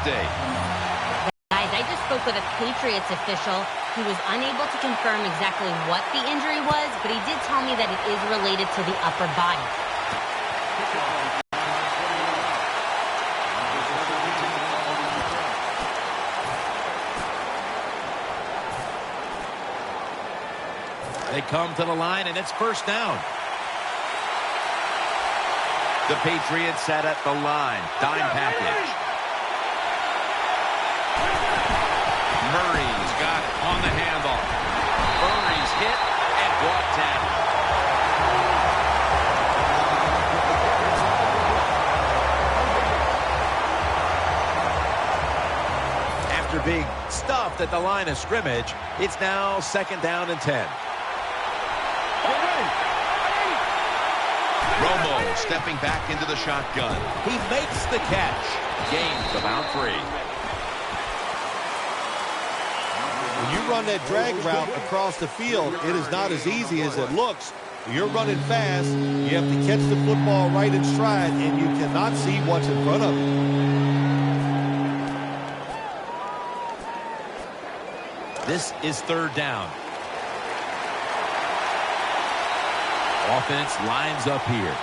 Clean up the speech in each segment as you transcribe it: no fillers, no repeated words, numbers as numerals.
update. Guys, I just spoke with a Patriots official. He was unable to confirm exactly what the injury was, but he did tell me that it is related to the upper body. They come to the line, and it's first down. The Patriots set at the line. Dime package. Murray's got it on the handoff. Murray's hit and brought down. After being stuffed at the line of scrimmage, it's now second down and 10. Romo stepping back into the shotgun. He makes the catch. Gains about 3. When you run that drag route across the field, it is not as easy as it looks. You're running fast. You have to catch the football right in stride, and you cannot see what's in front of you. This is third down. Offense lines up here.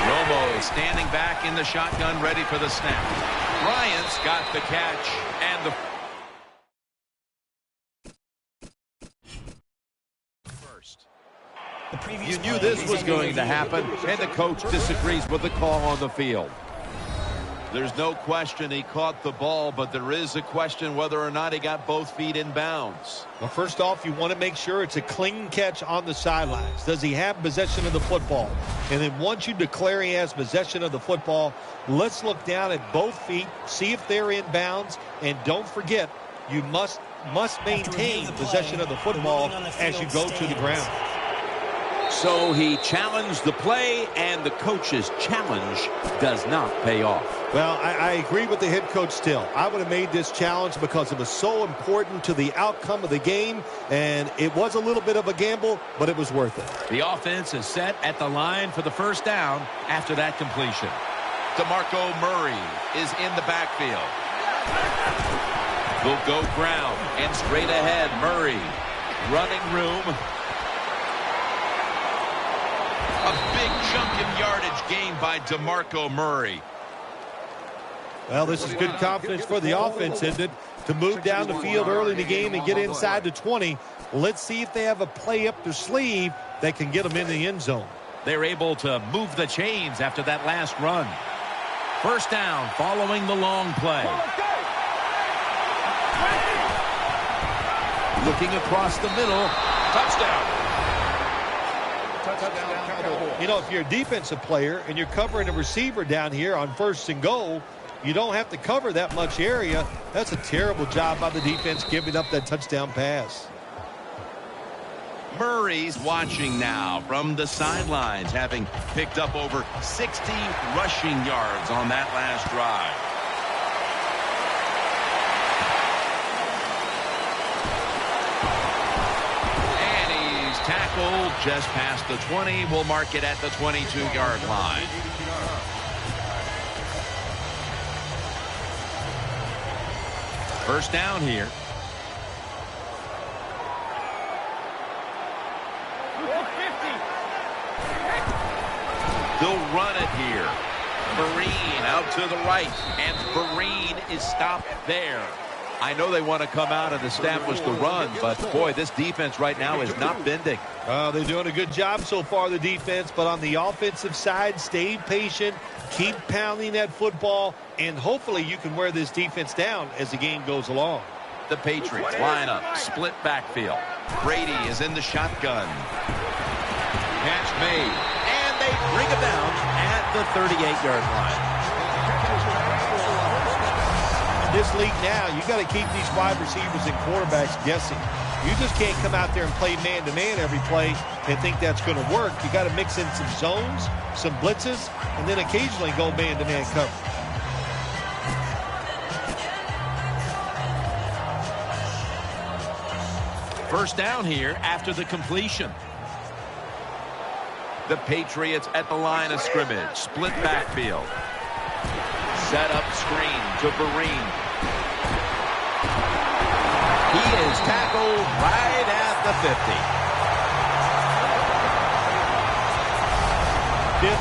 Romo standing back in the shotgun, ready for the snap. Bryant's got the catch and the first. You knew this was going to happen, and the coach disagrees with the call on the field. There's no question he caught the ball, but there is a question whether or not he got both feet in bounds. Well, first off, you want to make sure it's a clean catch on the sidelines. Does he have possession of the football? And then once you declare he has possession of the football, let's look down at both feet, see if they're in bounds, and don't forget, you must maintain possession of the football as you go to the ground. So he challenged the play, and the coach's challenge does not pay off. Well, I agree with the head coach still. I would have made this challenge because it was so important to the outcome of the game, and it was a little bit of a gamble, but it was worth it. The offense is set at the line for the first down after that completion. DeMarco Murray is in the backfield. Will go ground and straight ahead. Murray, running room. A big chunk in yardage gained by DeMarco Murray. Well, this is good confidence for the offense, isn't it? To move down the field early in the game and get inside the 20. Let's see if they have a play up their sleeve that can get them in the end zone. They're able to move the chains after that last run. First down following the long play. Looking across the middle. Touchdown. You know, if you're a defensive player and you're covering a receiver down here on first and goal, you don't have to cover that much area. That's a terrible job by the defense giving up that touchdown pass. Murray's watching now from the sidelines, having picked up over 60 rushing yards on that last drive. Tackled just past the 20. We'll mark it at the 22-yard line. First down here. They'll run it here. Vereen out to the right, and Vereen is stopped there. I know they want to come out and establish the run, but boy, this defense right now is not bending. They're doing a good job so far, the defense, but on the offensive side, stay patient, keep pounding that football, and hopefully you can wear this defense down as the game goes along. The Patriots line up, split backfield. Brady is in the shotgun. Catch made, and they bring him down at the 38-yard line. This league now, you got to keep these wide receivers and quarterbacks guessing. You just can't come out there and play man-to-man every play and think that's going to work. You got to mix in some zones, some blitzes, and then occasionally go man-to-man coverage. First down here after the completion. The Patriots at the line of scrimmage. Split backfield. Set up screen to Vereen. He is tackled right at the 50.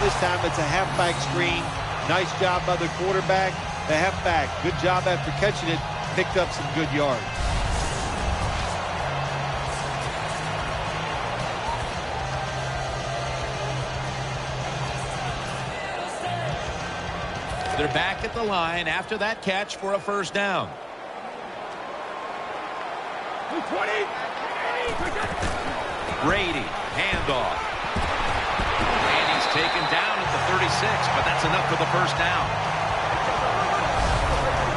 This time it's a halfback screen. Nice job by the quarterback. The halfback, good job after catching it. Picked up some good yards. They're back at the line after that catch for a first down. Brady, handoff. And he's taken down at the 36, but that's enough for the first down.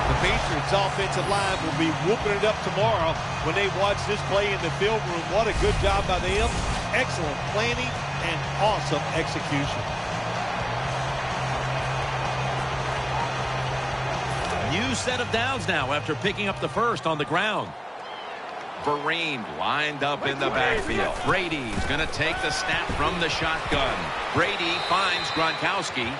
The Patriots offensive line will be whooping it up tomorrow when they watch this play in the film room. What a good job by them. Excellent planning and awesome execution. New set of downs now after picking up the first on the ground. Vereen lined up in the backfield. Brady's going to take the snap from the shotgun. Brady finds Gronkowski.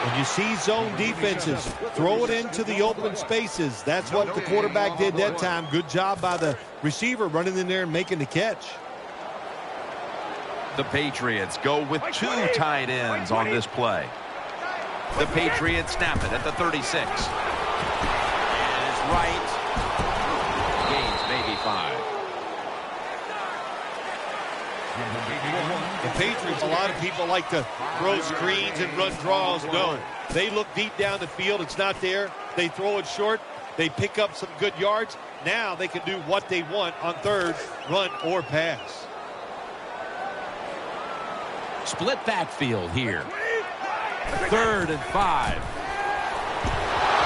When you see zone defenses, throw it into the open spaces. That's what the quarterback did that time. Good job by the receiver running in there and making the catch. The Patriots go with two tight ends on this play. The Patriots snap it at the 36. It is right. Gains maybe 5. The Patriots, a lot of people like to throw screens and run draws. No, they look deep down the field. It's not there. They throw it short. They pick up some good yards. Now they can do what they want on third, run or pass. Split backfield here. 3rd and 5.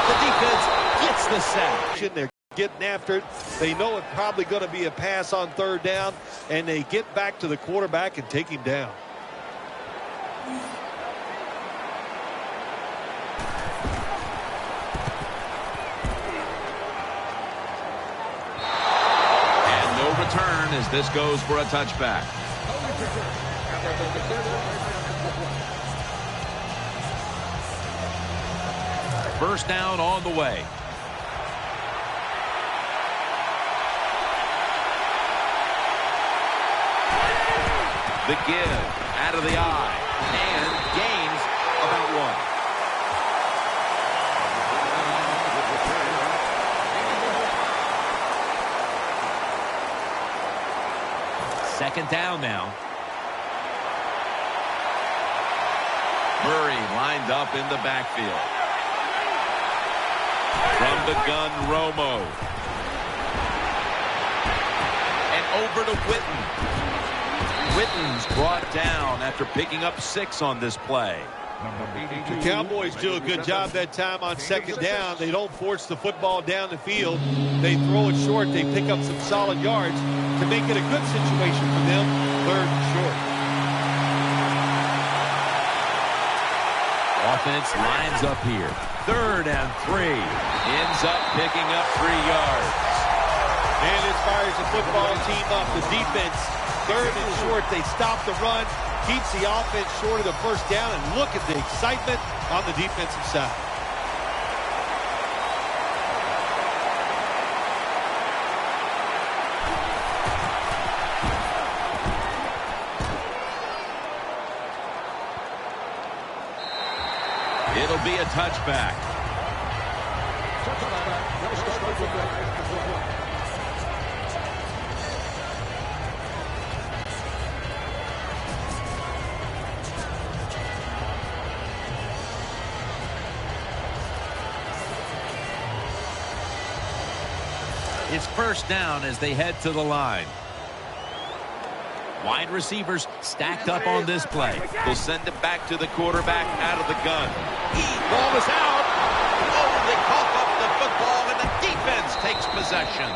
The defense gets the sack. They're getting after it. They know it's probably going to be a pass on third down, and they get back to the quarterback and take him down. And no return as this goes for a touchback. First down on the way. The give out of the eye and gains about 1. Second down now. Murray lined up in the backfield. From the gun, Romo. And over to Witten. Witten's brought down after picking up 6 on this play. The Cowboys do a good job that time on second down. They don't force the football down the field. They throw it short. They pick up some solid yards to make it a good situation for them. 3rd and short. Offense lines up here. 3rd and 3. Ends up picking up 3 yards. And it fires the football team up. The defense, 3rd and short. They stop the run. Keeps the offense short of the first down. And look at the excitement on the defensive side. It'll be a touchback. It's first down as they head to the line. Wide receivers stacked up on this play. They'll send it back to the quarterback out of the gun. Ball is out. Oh, they cough up the football, and the defense takes possession.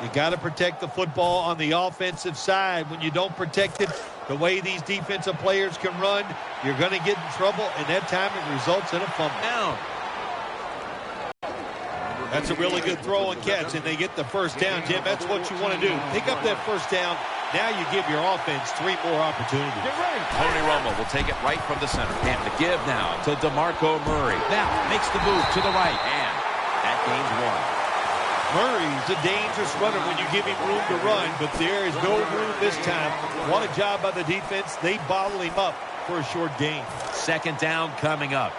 You got to protect the football on the offensive side. When you don't protect it, the way these defensive players can run, you're going to get in trouble, and that time it results in a fumble. Down. That's a really good throw and catch, and they get the first down, Jim. That's what you want to do. Pick up that first down Now you give your offense 3 more opportunities. Tony Romo will take it right from the center. And the give now to DeMarco Murray. Now makes the move to the right. And that gains 1. Murray's a dangerous runner when you give him room to run, but there is no room this time. What a job by the defense. They bottle him up for a short gain. Second down coming up.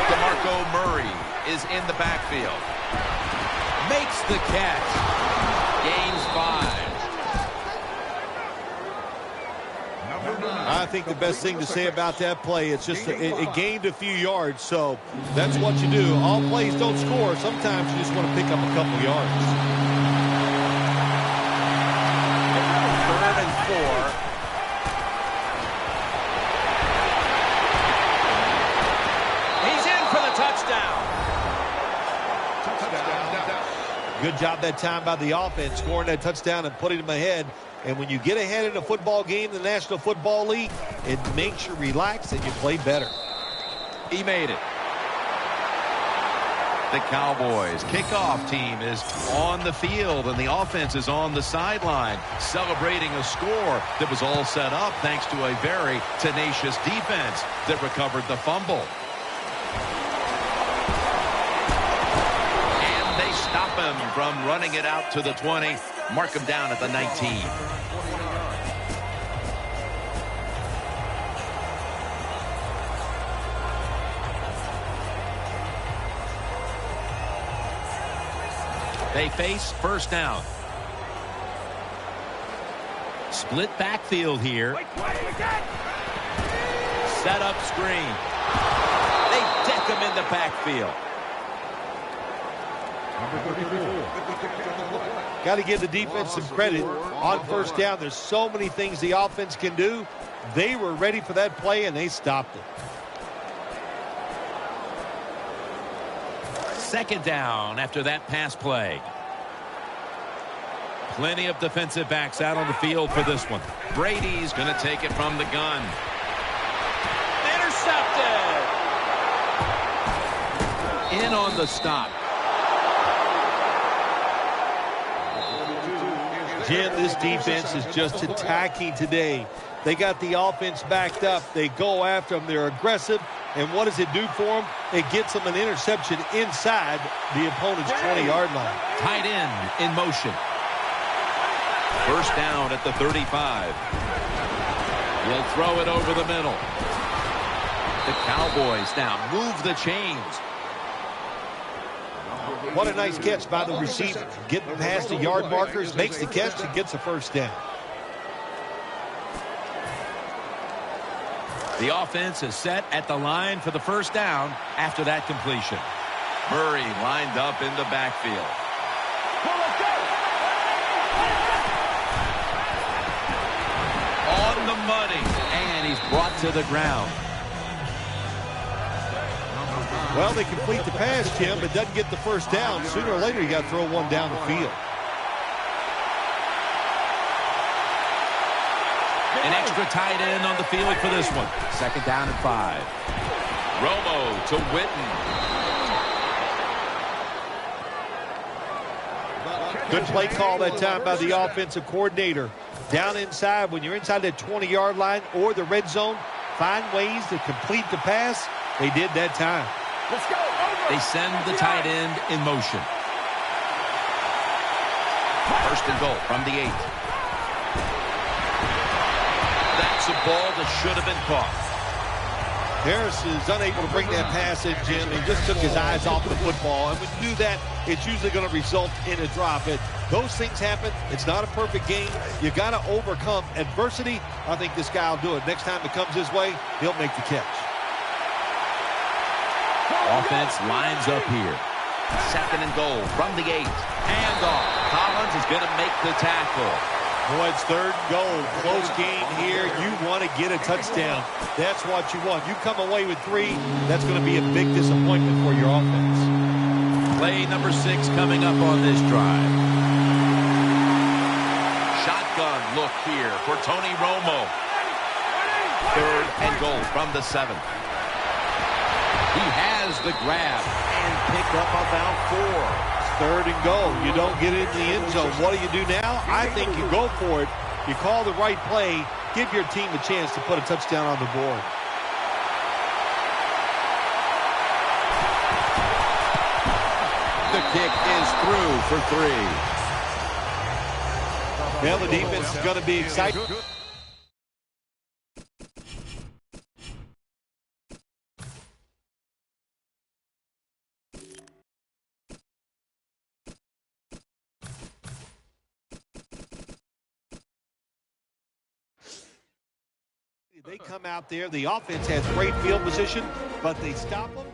DeMarco Murray is in the backfield. Makes the catch. Gains 5. I think the best thing to say about that play, it's just it gained a few yards, so that's what you do. All plays don't score. Sometimes you just want to pick up a couple yards. 3rd and 4. He's in for the touchdown. Good job that time by the offense, scoring that touchdown and putting them ahead. And when you get ahead in a football game, the National Football League, it makes you relax and you play better. He made it. The Cowboys kickoff team is on the field, and the offense is on the sideline, celebrating a score that was all set up thanks to a very tenacious defense that recovered the fumble. And they stop him from running it out to the 20. Mark him down at the 19. They face first down. Split backfield here. Set up screen. They deck him in the backfield. Got to give the defense some credit on first down. There's so many things the offense can do. They were ready for that play, and they stopped it. Second down after that pass play. Plenty of defensive backs out on the field for this one. Brady's going to take it from the gun. Intercepted! In on the stop. Jim, this defense is just attacking today. They got the offense backed up. They go after them. They're aggressive. And what does it do for them? It gets them an interception inside the opponent's 20-yard line. Tight end in motion. First down at the 35. He'll throw it over the middle. The Cowboys now move the chains. What a nice catch by the receiver. Getting past the yard markers, makes the catch, and gets a first down. The offense is set at the line for the first down after that completion. Murray lined up in the backfield. On the money, and he's brought to the ground. Well, they complete the pass, Jim, but doesn't get the first down. Sooner or later, you got to throw one down the field. An extra tight end on the field for this one. Second down and 5. Romo to Witten. Good play call that time by the offensive coordinator. Down inside, when you're inside that 20-yard line or the red zone, find ways to complete the pass. They did that time. Let's go. They send the tight end in motion. First and goal from the 8. That's a ball that should have been caught. Harris is unable to bring that pass in, Jim. He just took his eyes off the football. And when you do that, it's usually going to result in a drop. Those things happen. It's not a perfect game. You got to overcome adversity. I think this guy will do it. Next time it comes his way, he'll make the catch. Offense lines up here. Second and goal from the 8. Hand off. Collins is going to make the tackle. Boy, it's third and goal. Close game here. You want to get a touchdown. That's what you want. You come away with 3, that's going to be a big disappointment for your offense. Play number 6 coming up on this drive. Shotgun look here for Tony Romo. Third and goal from the 7. He has the grab, and pick up about 4. Third and goal. You don't get it in the end zone. What do you do now? I think you go for it. You call the right play. Give your team a chance to put a touchdown on the board. The kick is through for 3. Well, the defense is going to be excited. They come out there. The offense has great field position, but they stop them.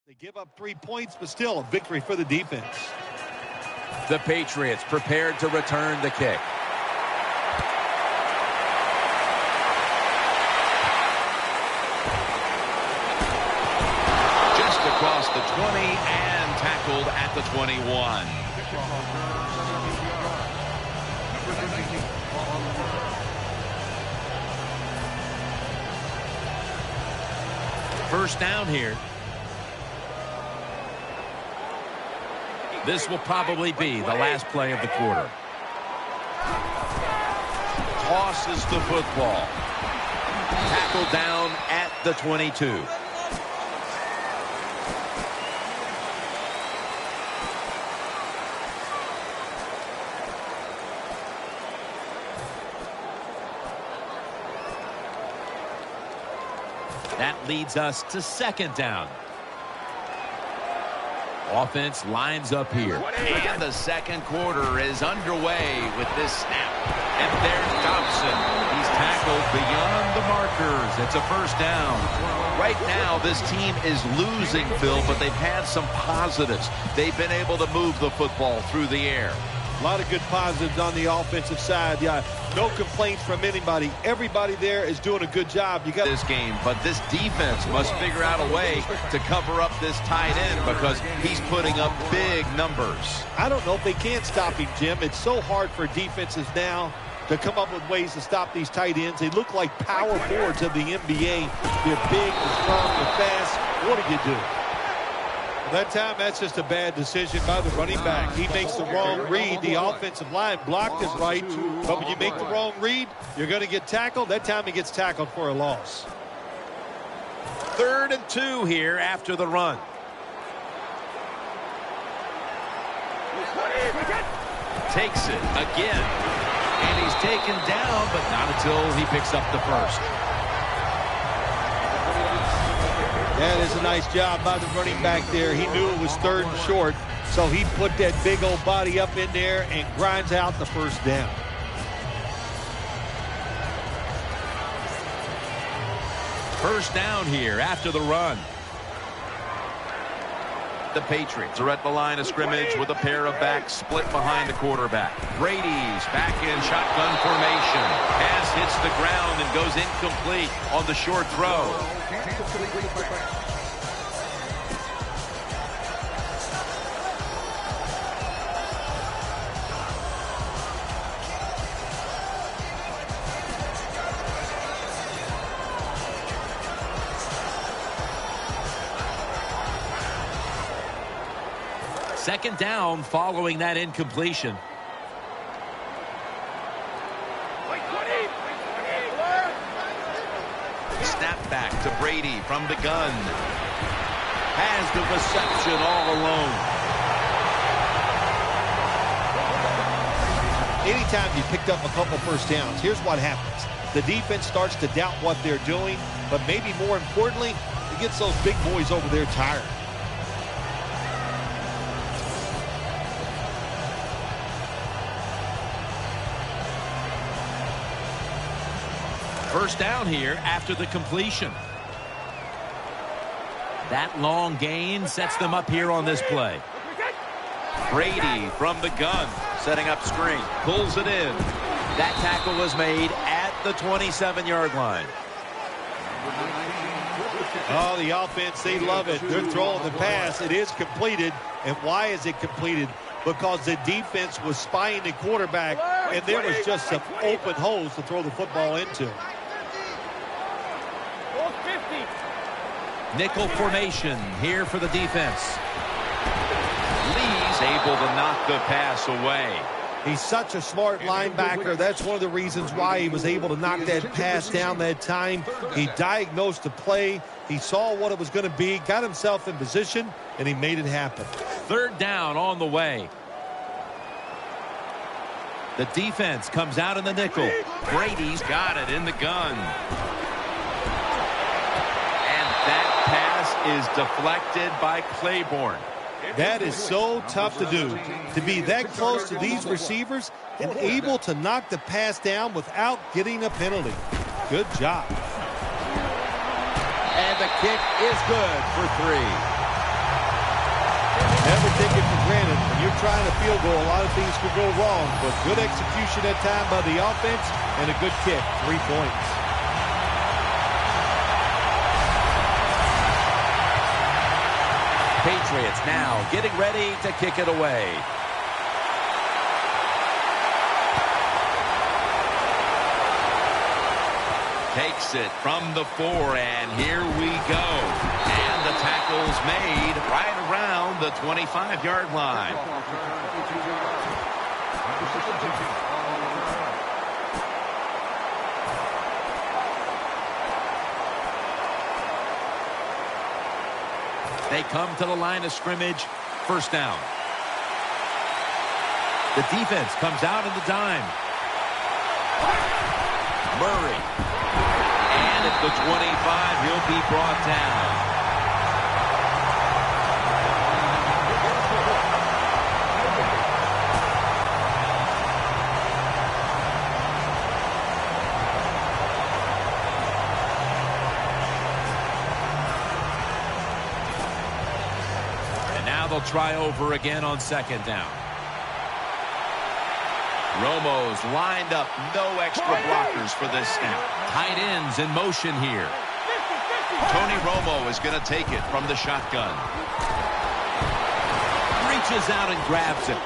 They give up 3 points, but still a victory for the defense. The Patriots prepared to return the kick. Just across the 20 and tackled at the 21. First down here. This will probably be the last play of the quarter. Tosses the football. Tackled down at the 22. That leads us to second down. Offense lines up here. And the second quarter is underway with this snap. And there's Dobson. He's tackled beyond the markers. It's a first down. Right now, this team is losing, Phil, but they've had some positives. They've been able to move the football through the air. A lot of good positives on the offensive side. Yeah, no complaints from anybody. Everybody there is doing a good job. You got this game, but this defense must figure out a way to cover up this tight end because he's putting up big numbers. I don't know if they can stop him, Jim. It's so hard for defenses now to come up with ways to stop these tight ends. They look like power forwards of the NBA. They're big, they're strong, they're fast. What do you do? That time, that's just a bad decision by the running back. He makes the wrong read. The offensive line blocked it right, but when you make the wrong read, you're going to get tackled. That time he gets tackled for a loss. 3rd and 2 here after the run. Takes it again, and he's taken down, but not until he picks up the first. That is a nice job by the running back there. He knew it was 3rd and short, so he put that big old body up in there and grinds out the first down. First down here after the run. The Patriots are at the line of scrimmage with a pair of backs split behind the quarterback. Brady's back in shotgun formation. Pass hits the ground and goes incomplete on the short throw. Second down following that incompletion. Snap back to Brady from the gun. Has the reception all alone. Anytime you picked up a couple first downs, here's what happens. The defense starts to doubt what they're doing, but maybe more importantly, it gets those big boys over there tired. First down here after the completion. That long gain sets them up here on this play. Brady from the gun, setting up screen, pulls it in. That tackle was made at the 27-yard line. Oh, the offense, they love it. They're throwing the pass. It is completed. And why is it completed? Because the defense was spying the quarterback, and there was just some open holes to throw the football into. Nickel formation here for the defense. Lee's able to knock the pass away. He's such a smart linebacker. That's one of the reasons why he was able to knock that pass down that time. He diagnosed the play. He saw what it was going to be, got himself in position, and he made it happen. Third down on the way. The defense comes out in the nickel. Brady's got it in the gun. And that pass is deflected by Claiborne. That is so tough to do, to be that close to these receivers and able to knock the pass down without getting a penalty. Good job. And the kick is good for 3. Never take it for granted. When you're trying a field goal, a lot of things could go wrong, but good execution that time by the offense and a good kick, 3 points. Patriots now getting ready to kick it away. Takes it from the 4, and here we go. And the tackle's made right around the 25-yard line. They come to the line of scrimmage. First down. The defense comes out in the dime. Murray. And at the 25, he'll be brought down. They'll try over again on second down. Romo's lined up, no extra blockers for this snap. Tight ends in motion here. Tony Romo is going to take it from the shotgun. Reaches out and grabs it.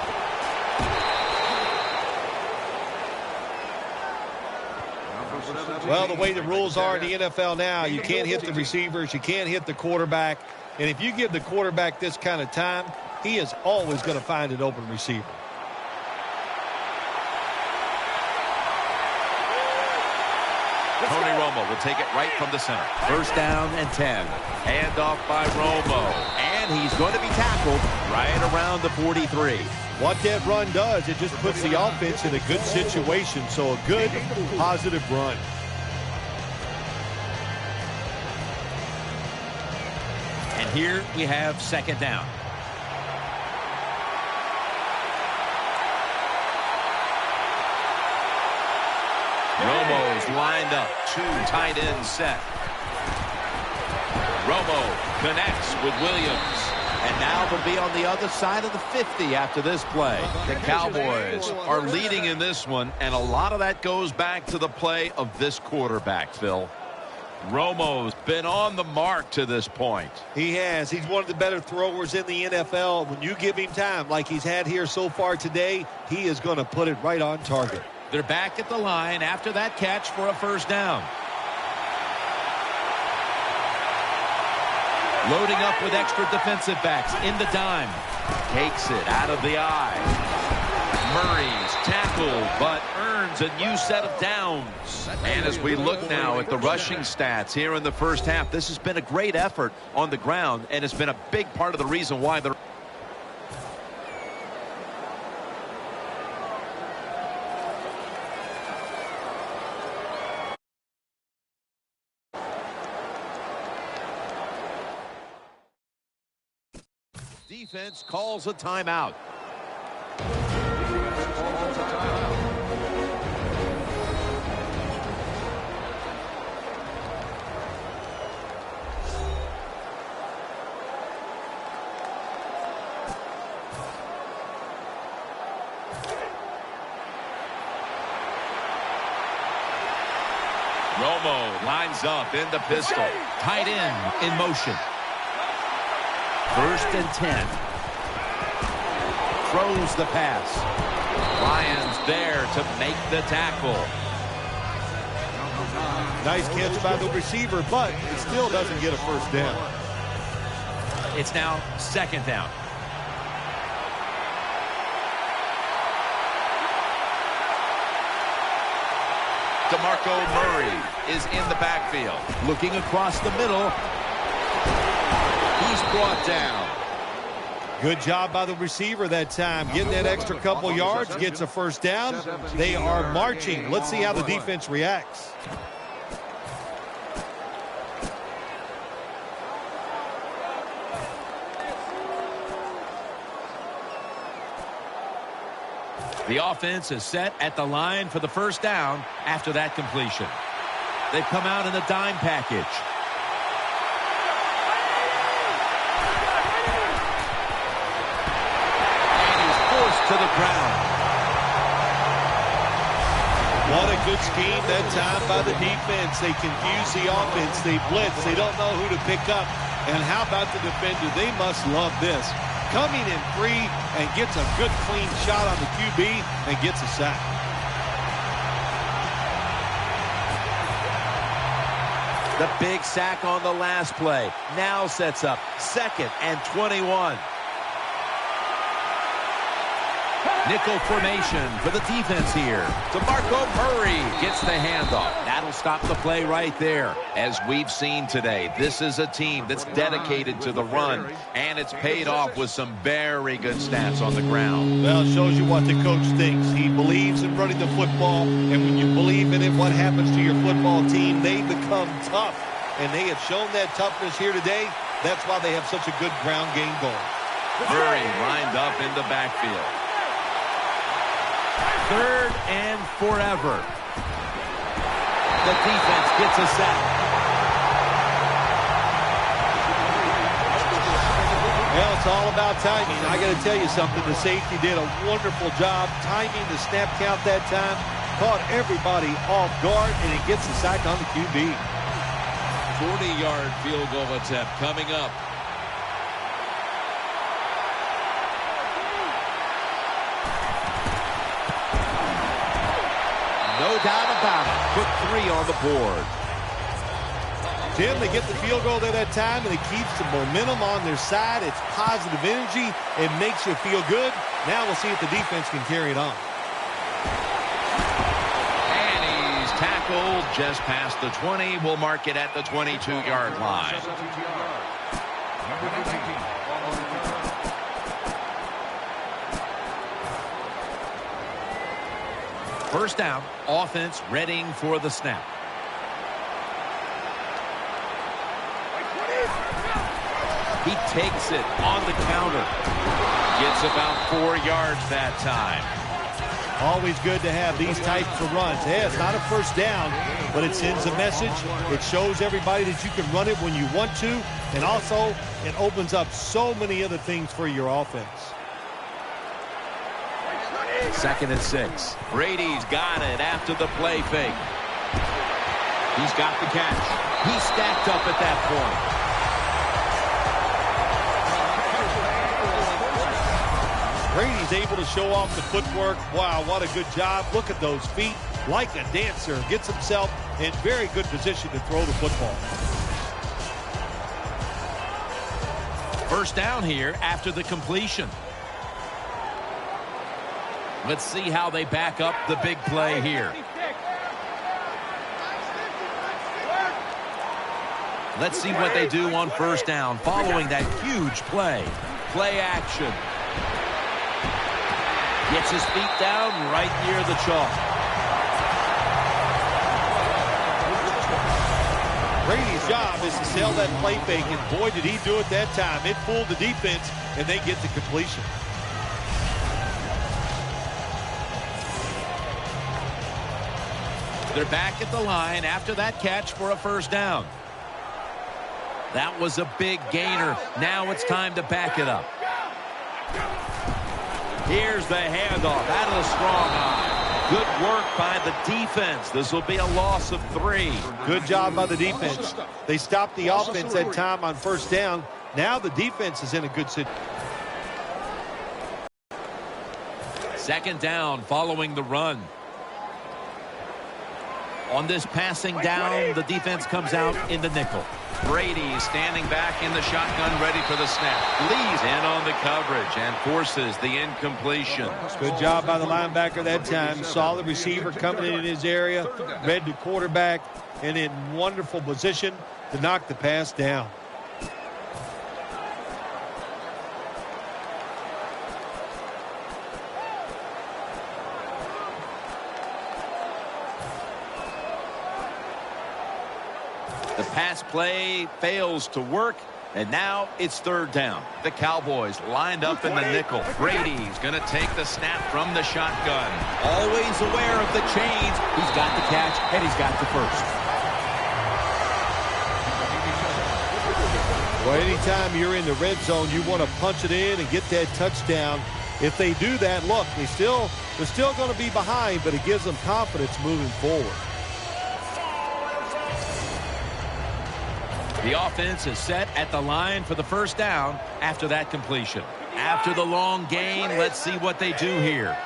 Well, the way the rules are in the NFL now, you can't hit the receivers, you can't hit the quarterback. And if you give the quarterback this kind of time, he is always going to find an open receiver. Tony Romo will take it right from the center. First down and 10. Handoff by Romo. And he's going to be tackled right around the 43. What that run does, it just puts the offense in a good situation. So a good, positive run. And here we have second down. Romo's lined up. 2 tight ends set. Romo connects with Williams. And now they'll be on the other side of the 50 after this play. The Cowboys are leading in this one, and a lot of that goes back to the play of this quarterback, Phil. Romo's been on the mark to this point. He has. He's one of the better throwers in the NFL. When you give him time like he's had here so far today, he is going to put it right on target. They're back at the line after that catch for a first down. Loading up with extra defensive backs in the dime. Takes it out of the eye. Murray's tackled, but earns a new set of downs. And as we look now at the rushing stats here in the first half, this has been a great effort on the ground, and it's been a big part of the reason why they're... Defense calls a timeout. Romo lines up in the pistol. Tight end in motion. 1st and 10. Throws the pass. Lions there to make the tackle. Nice catch by the receiver, but it still doesn't get a first down. It's now 2nd down. DeMarco Murray is in the backfield. Looking across the middle. He's brought down. Good job by the receiver that time. Getting that extra couple yards, gets a first down. They are marching. Let's see how the defense reacts. The offense is set at the line for the first down after that completion. They've come out in the dime package. And he's forced to the ground. What a good scheme that time by the defense. They confuse the offense. They blitz. They don't know who to pick up. And how about the defender? They must love this. Coming in free and gets a good clean shot on the QB and gets a sack. The big sack on the last play now sets up 2nd and 21. Nickel formation for the defense here. DeMarco Murray gets the handoff. That'll stop the play right there. As we've seen today, this is a team that's dedicated to the run, and it's paid off with some very good stats on the ground. Well, it shows you what the coach thinks. He believes in running the football, and when you believe in it, what happens to your football team? They become tough, and they have shown that toughness here today. That's why they have such a good ground game going. Murray lined up in the backfield. 3rd and forever. The defense gets a sack. Well, it's all about timing. I got to tell you something. The safety did a wonderful job timing the snap count that time. Caught everybody off guard, and he gets the sack on the QB. 40-yard field goal attempt coming up. No doubt about it. Put 3 on the board. Tim, they get the field goal there that time, and it keeps the momentum on their side. It's positive energy. It makes you feel good. Now we'll see if the defense can carry it on. And he's tackled just past the 20. We'll mark it at the 22-yard line. First down, offense readying for the snap. He takes it on the counter. Gets about 4 yards that time. Always good to have these types of runs. Hey, it's not a first down, but it sends a message. It shows everybody that you can run it when you want to, and also it opens up so many other things for your offense. 2nd and 6. Brady's got it after the play fake. He's got the catch. He's stacked up at that point. Brady's able to show off the footwork. Wow, what a good job. Look at those feet. Like a dancer. Gets himself in very good position to throw the football. First down here after the completion. Let's see how they back up the big play here. Let's see what they do on first down following that huge play. Play action. Gets his feet down right near the chalk. Brady's job is to sell that play fake, and boy, did he do it that time. It fooled the defense, and they get the completion. They're back at the line after that catch for a first down. That was a big gainer. Now it's time to back it up. Here's the handoff out of the strong eye. Good work by the defense. This will be a loss of 3. Good job by the defense. They stopped the offense that time on first down. Now the defense is in a good situation. Second down following the run. On this passing down, the defense comes out in the nickel. Brady standing back in the shotgun, ready for the snap. Lee's in on the coverage and forces the incompletion. Good job by the linebacker that time. Saw the receiver coming in his area, read the quarterback, and in wonderful position to knock the pass down. The pass play fails to work, and now it's third down. The Cowboys lined up in the nickel. Brady's going to take the snap from the shotgun. Always aware of the chains. He's got the catch, and he's got the first. Well, anytime you're in the red zone, you want to punch it in and get that touchdown. If they do that, look, they're still going to be behind, but it gives them confidence moving forward. The offense is set at the line for the first down after that completion. After the long gain, let's see what they do here.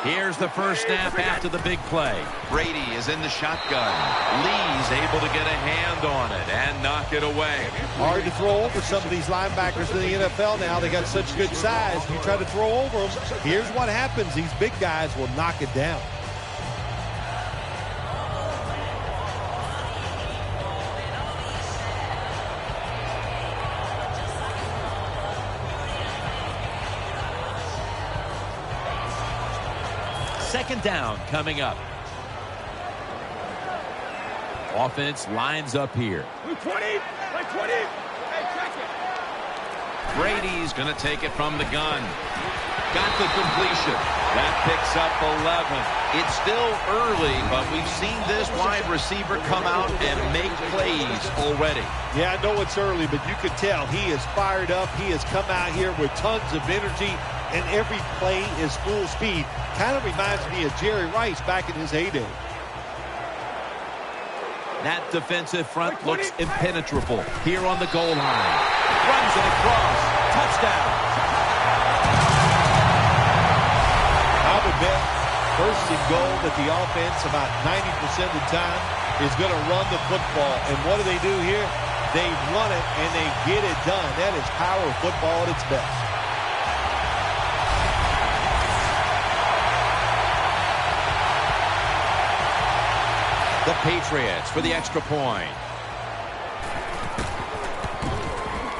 Here's the first snap after the big play. Brady is in the shotgun. Lee's able to get a hand on it and knock it away. Hard to throw over some of these linebackers in the NFL now. They got such good size. You try to throw over them, here's what happens. These big guys will knock it down. Second down coming up. Offense lines up here. Brady's going to take it from the gun. Got the completion. That picks up 11. It's still early, but we've seen this wide receiver come out and make plays already. Yeah, I know it's early, but you can tell he is fired up. He has come out here with tons of energy, and every play is full speed. Kind of reminds me of Jerry Rice back in his heyday. That defensive front looks impenetrable here on the goal line. Runs it across. Touchdown. I would bet first and goal that the offense about 90% of the time is going to run the football. And what do? Here? They run it and they get it done. That is power football at its best. The Patriots for the extra point.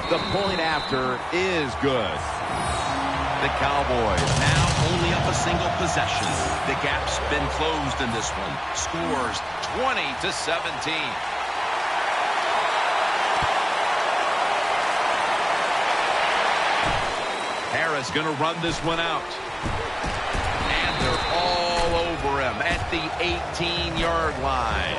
The point after is good. The Cowboys now only up a single possession. The gap's been closed in this one. Scores 20-17. Harris going to run this one out. And they're all over him at the 18-yard line.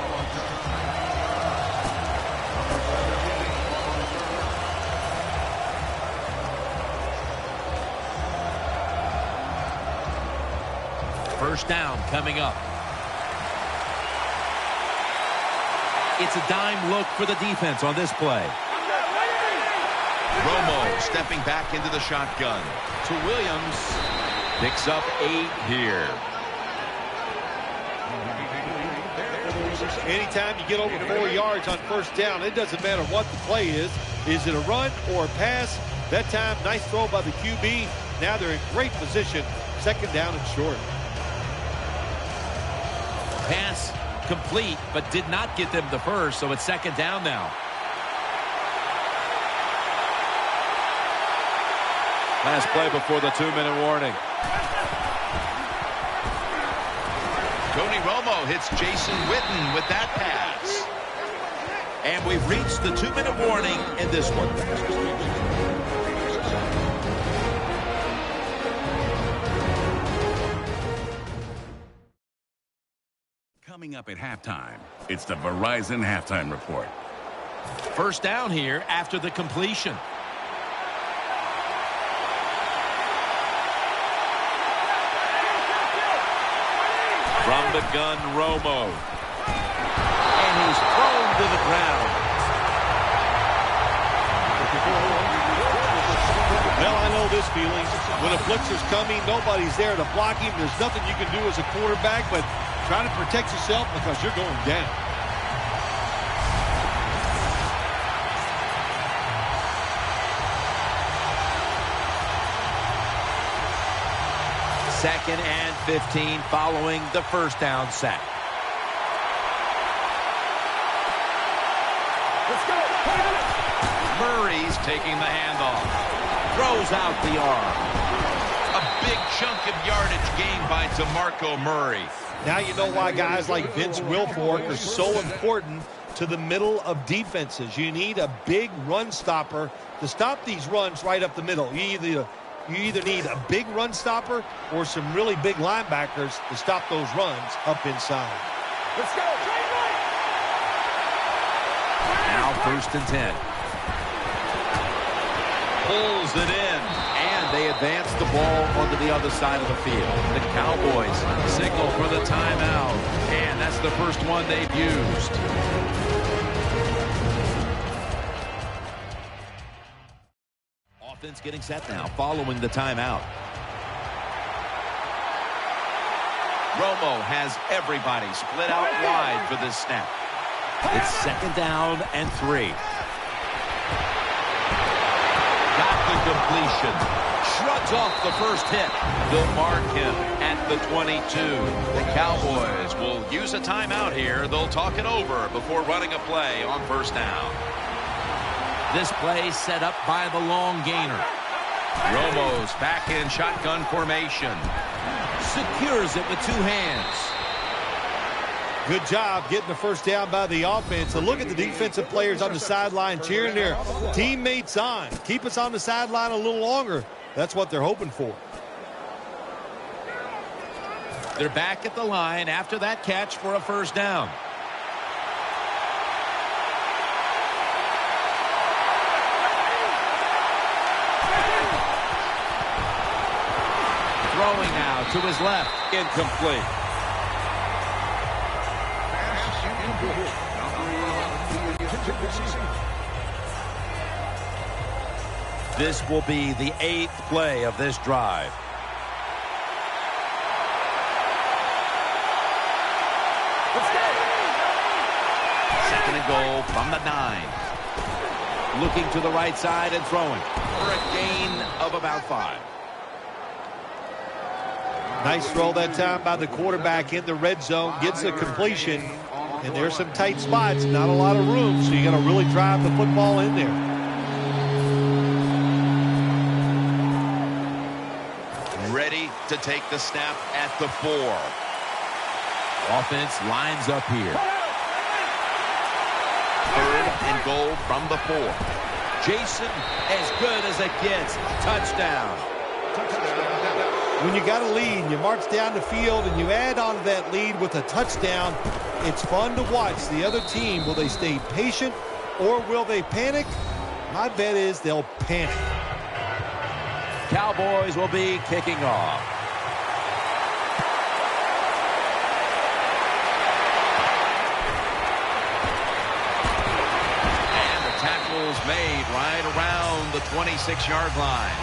First down coming up. It's a dime look for the defense on this play. Romo stepping back into the shotgun to Williams. Picks up 8 here. Anytime you get over 4 yards on first down, it doesn't matter what the play is. Is it a run or a pass? That time, nice throw by the QB. Now they're in great position. Second down and short. Pass complete, but did not get them the first, so it's second down now. Last play before the 2-minute warning. Tony Romo hits Jason Witten with that pass. And we've reached the 2-minute warning in this one. Coming up at halftime, it's the Verizon Halftime Report. First down here after the completion. From the gun, Romo. And he's thrown to the ground. Well, I know this feeling. When a blitzer's coming, nobody's there to block him. There's nothing you can do as a quarterback but try to protect yourself because you're going down. Second and 15 following the first down sack. Let's go. Murray's taking the handoff. Throws out the arm. A big chunk of yardage gained by DeMarco Murray. Now you know why guys like Vince Wilfork are so important to the middle of defenses. You need a big run stopper to stop these runs right up the middle. You either need a big run stopper or some really big linebackers to stop those runs up inside. Let's go. Now first and 10. Pulls it in, and they advance the ball onto the other side of the field. The Cowboys signal for the timeout, and that's the first one they've used. Offense getting set now following the timeout. Romo has everybody split out wide for this snap. It's second down and 3. Got the completion. Shrugs off the first hit. They'll mark him at the 22. The Cowboys will use a timeout here. They'll talk it over before running a play on first down. This play set up by the long gainer. Romo's back in shotgun formation. Secures it with 2 hands. Good job getting the first down by the offense. So look at the defensive players on the sideline cheering their teammates on. Keep us on the sideline a little longer. That's what they're hoping for. They're back at the line after that catch for a first down. Throwing now to his left. Incomplete. This will be the 8th play of this drive. Second and goal from the 9. Looking to the right side and throwing for a gain of about 5. Nice throw that time by the quarterback in the red zone. Gets a completion. And there's some tight spots. Not a lot of room. So you got to really drive the football in there. Ready to take the snap at the 4. Offense lines up here. Third and goal from the 4. Jason, as good as it gets. Touchdown. When you got a lead, you march down the field and you add on to that lead with a touchdown, it's fun to watch the other team. Will they stay patient or will they panic? My bet is they'll panic. Cowboys will be kicking off. And the tackle's made right around the 26-yard line.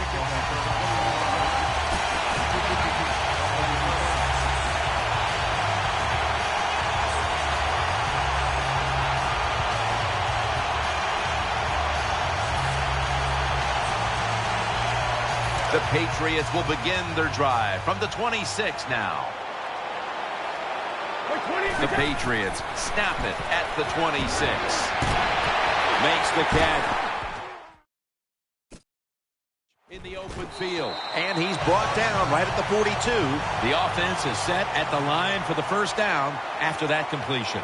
The Patriots will begin their drive from the 26 now. The Patriots snap it at the 26. Makes the catch. In the open field. And he's brought down right at the 42. The offense is set at the line for the first down after that completion.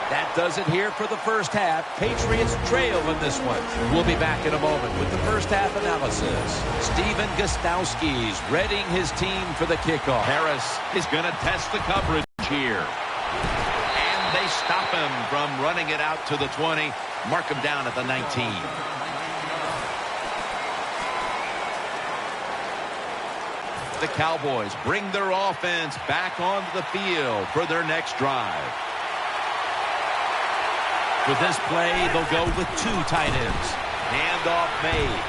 That does it here for the first half. Patriots trail in this one. We'll be back in a moment with the first half analysis. Steven Gostowski's readying his team for the kickoff. Harris is going to test the coverage here. And they stop him from running it out to the 20. Mark him down at the 19. The Cowboys bring their offense back onto the field for their next drive. For this play, they'll go with 2 tight ends. Handoff made.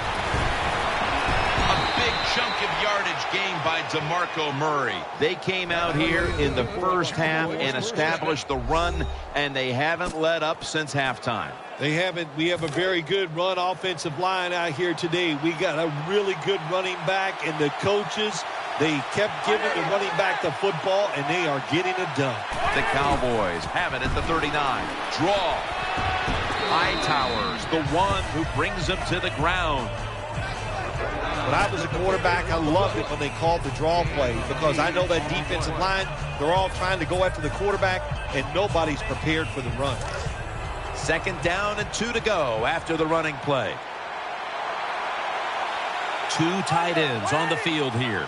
A big chunk of yardage gained by DeMarco Murray. They came out here in the first half and established the run, and they haven't let up since halftime. They haven't. We have a very good run offensive line out here today. We got a really good running back, and the coaches, they kept giving the running back the football, and they are getting it done. The Cowboys have it at the 39. Draw. Hightower's the one who brings them to the ground. When I was a quarterback, I loved it when they called the draw play because I know that defensive line, they're all trying to go after the quarterback, and nobody's prepared for the run. 2nd down and 2 to go after the running play. 2 tight ends on the field here.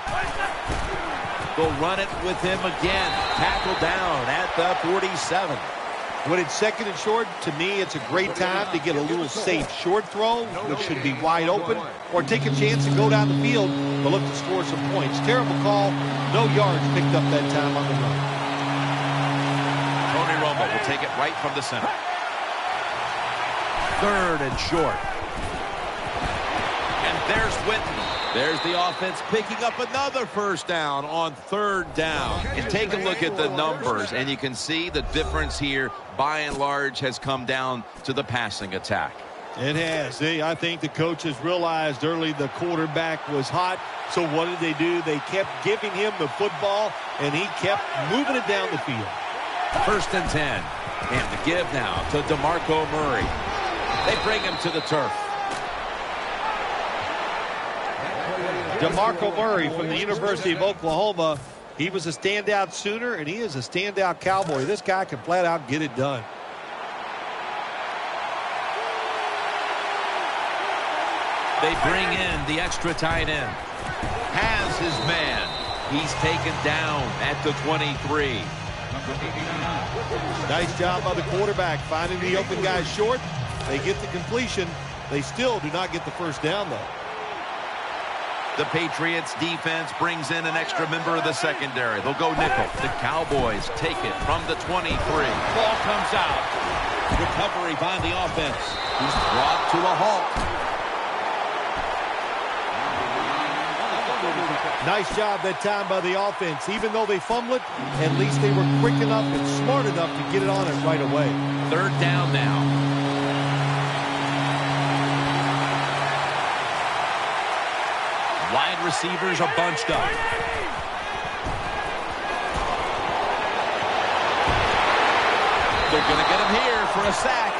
They'll run it with him again. Tackle down at the 47. When it's 2nd and short, to me, it's a great time to get a little safe short throw, which should be wide open, or take a chance and go down the field, but look to score some points. Terrible call. No yards picked up that time on the run. Tony Romo will take it right from the center. 3rd and short. And there's Witten. There's the offense picking up another 1st down on 3rd down. And take a look at the numbers, and you can see the difference here, by and large, has come down to the passing attack. It has. I think the coaches realized early the quarterback was hot, so what did they do? They kept giving him the football, and he kept moving it down the field. 1st and 10. And the give now to DeMarco Murray. They bring him to the turf. DeMarco Murray from the University of Oklahoma. He was a standout Sooner, and he is a standout Cowboy. This guy can flat out get it done. They bring in the extra tight end. Has his man. He's taken down at the 23. Nice job by the quarterback finding the open guy short. They get the completion. They still do not get the 1st down, though. The Patriots defense brings in an extra member of the secondary. They'll go nickel. The Cowboys take it from the 23. Ball comes out. Recovery by the offense. He's brought to a halt. Nice job that time by the offense. Even though they fumbled it, at least they were quick enough and smart enough to get it on it right away. 3rd down now. Wide receivers are bunched up. They're going to get him here for a sack.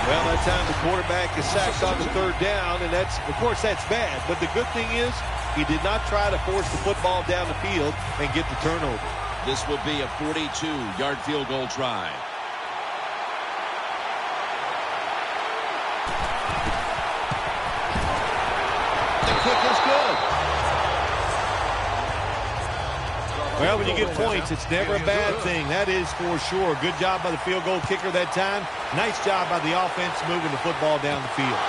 Well, that time the quarterback is sacked on the 3rd down, and that's, of course, that's bad. But the good thing is he did not try to force the football down the field and get the turnover. This will be a 42-yard field goal try. Kick is good. Well, when you get points, it's never a bad thing. That is for sure. Good job by the field goal kicker that time. Nice job by the offense moving the football down the field.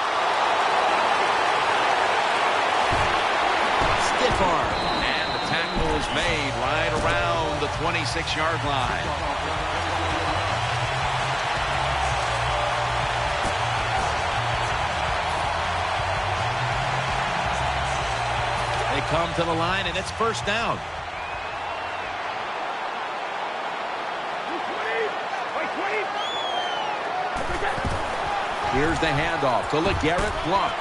Stiff arm. And the tackle is made right around the 26-yard line. They come to the line, and it's 1st down. Here's the handoff to LeGarrette Blount.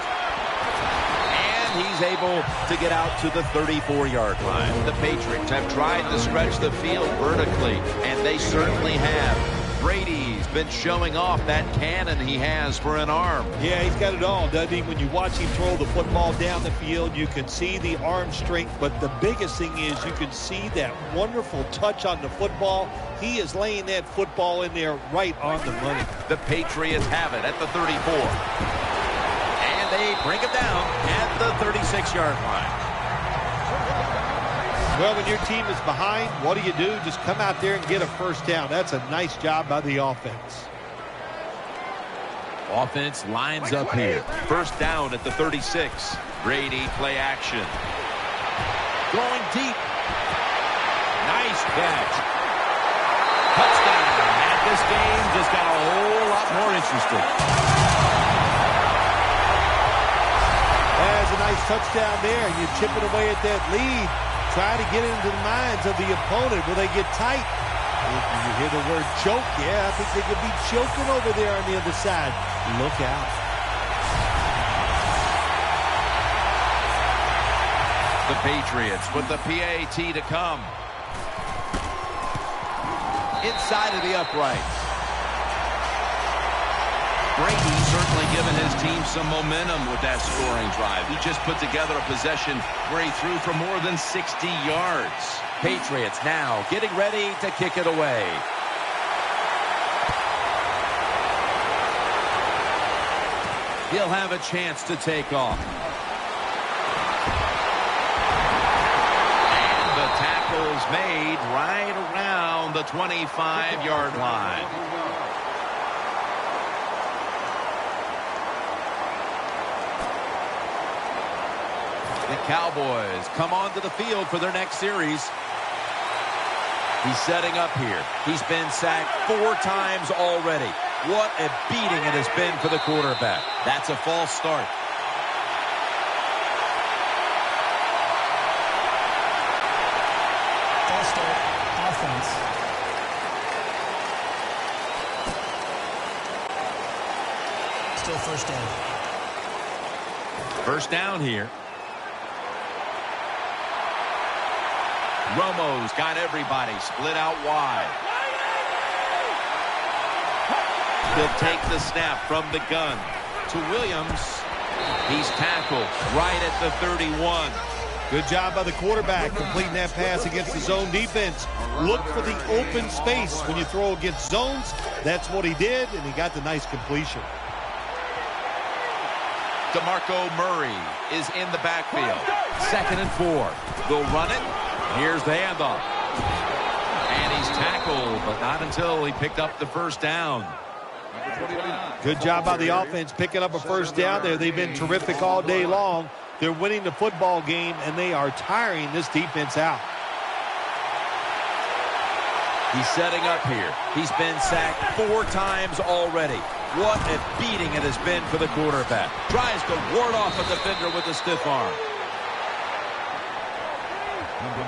And he's able to get out to the 34-yard line. The Patriots have tried to stretch the field vertically, and they certainly have. Brady's been showing off that cannon he has for an arm. Yeah, he's got it all, doesn't he? When you watch him throw the football down the field, you can see the arm strength, but the biggest thing is you can see that wonderful touch on the football. He is laying that football in there right on the money. The Patriots have it at the 34. And they bring it down at the 36-yard line. Well, when your team is behind, what do? Just come out there and get a 1st down. That's a nice job by the offense. Offense lines up here. First down at the 36. Brady play action. Going deep. Nice catch. Touchdown. And this game just got a whole lot more interesting. There's a nice touchdown there. You're chipping away at that lead. Trying to get into the minds of the opponent. Will they get tight? You hear the word choke. Yeah, I think they could be choking over there on the other side. Look out. The Patriots with the PAT to come. Inside of the uprights. Brady certainly given his team some momentum with that scoring drive. He just put together a possession where he threw for more than 60 yards. Patriots now getting ready to kick it away. He'll have a chance to take off. And the tackle's made right around the 25-yard line. The Cowboys come onto the field for their next series. He's setting up here. He's been sacked 4 times already. What a beating it has been for the quarterback. That's a false start. False start. Offense. Still first down. First down here. Romo's got everybody split out wide. He'll take the snap from the gun to Williams. He's tackled right at the 31. Good job by the quarterback completing that pass against the zone defense. Look for the open space when you throw against zones. That's what he did, and he got the nice completion. DeMarco Murray is in the backfield. 2nd and 4. They'll run it. Here's the handoff. And he's tackled, but not until he picked up the first down. Good job by the offense picking up a first down there. They've been terrific all day long. They're winning the football game, and they are tiring this defense out. He's setting up here. He's been sacked 4 times already. What a beating it has been for the quarterback. Tries to ward off a defender with a stiff arm.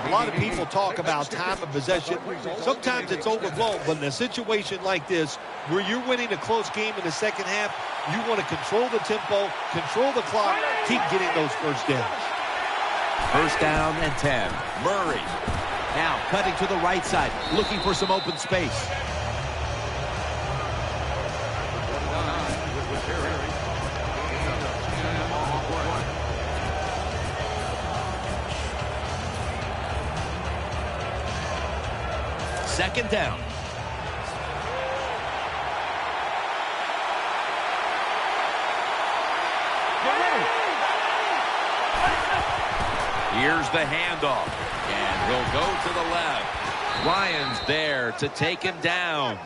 A lot of people talk about time of possession. Sometimes it's overblown, but in a situation like this, where you're winning a close game in the second half, you want to control the tempo, control the clock, keep getting those first downs. First down and 10. Murray now cutting to the right side, looking for some open space. Second down. Here's the handoff, and he'll go to the left. Ryan's there to take him down.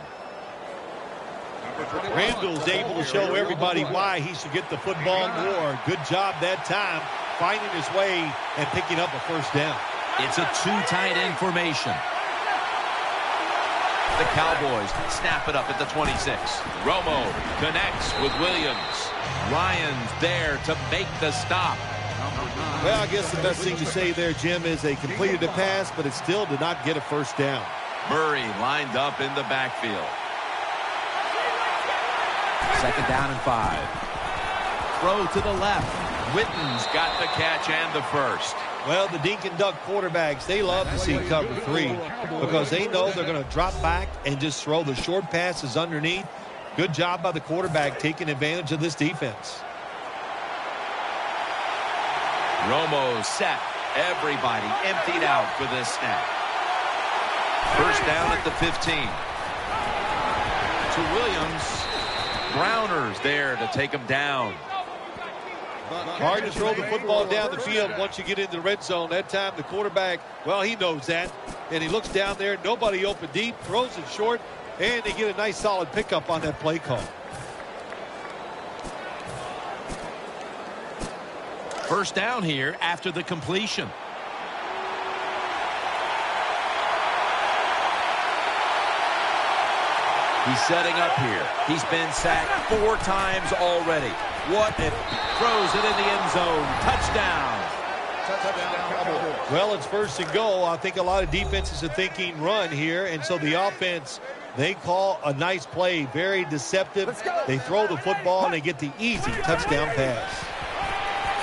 Randall's able to show everybody why he should get the football more. Good job that time, finding his way and picking up a first down. It's a 2 tight end formation. The Cowboys snap it up at the 26. Romo connects with Williams. Ryan's there to make the stop. Well, I guess the best thing to say there, Jim, is they completed a pass, but it still did not get a first down. Murray lined up in the backfield. 2nd down and 5. Throw to the left. Witten's got the catch and the first. Well, the dink and duck quarterbacks, they love to see cover 3 because they know they're going to drop back and just throw the short passes underneath. Good job by the quarterback taking advantage of this defense. Romo set. Everybody emptied out for this snap. First down at the 15. To Williams. Browners there to take him down. Hard to throw the football down the field once you get into the red zone. That time the quarterback, well, he knows that. And he looks down there, nobody open deep, throws it short, and they get a nice solid pickup on that play call. First down here after the completion. He's setting up here. He's been sacked 4 times already. Throws it in the end zone. Touchdown. Well, it's first and goal. I think a lot of defenses are thinking run here, and so the offense, they call a nice play, very deceptive. They throw the football, and they get the easy touchdown pass.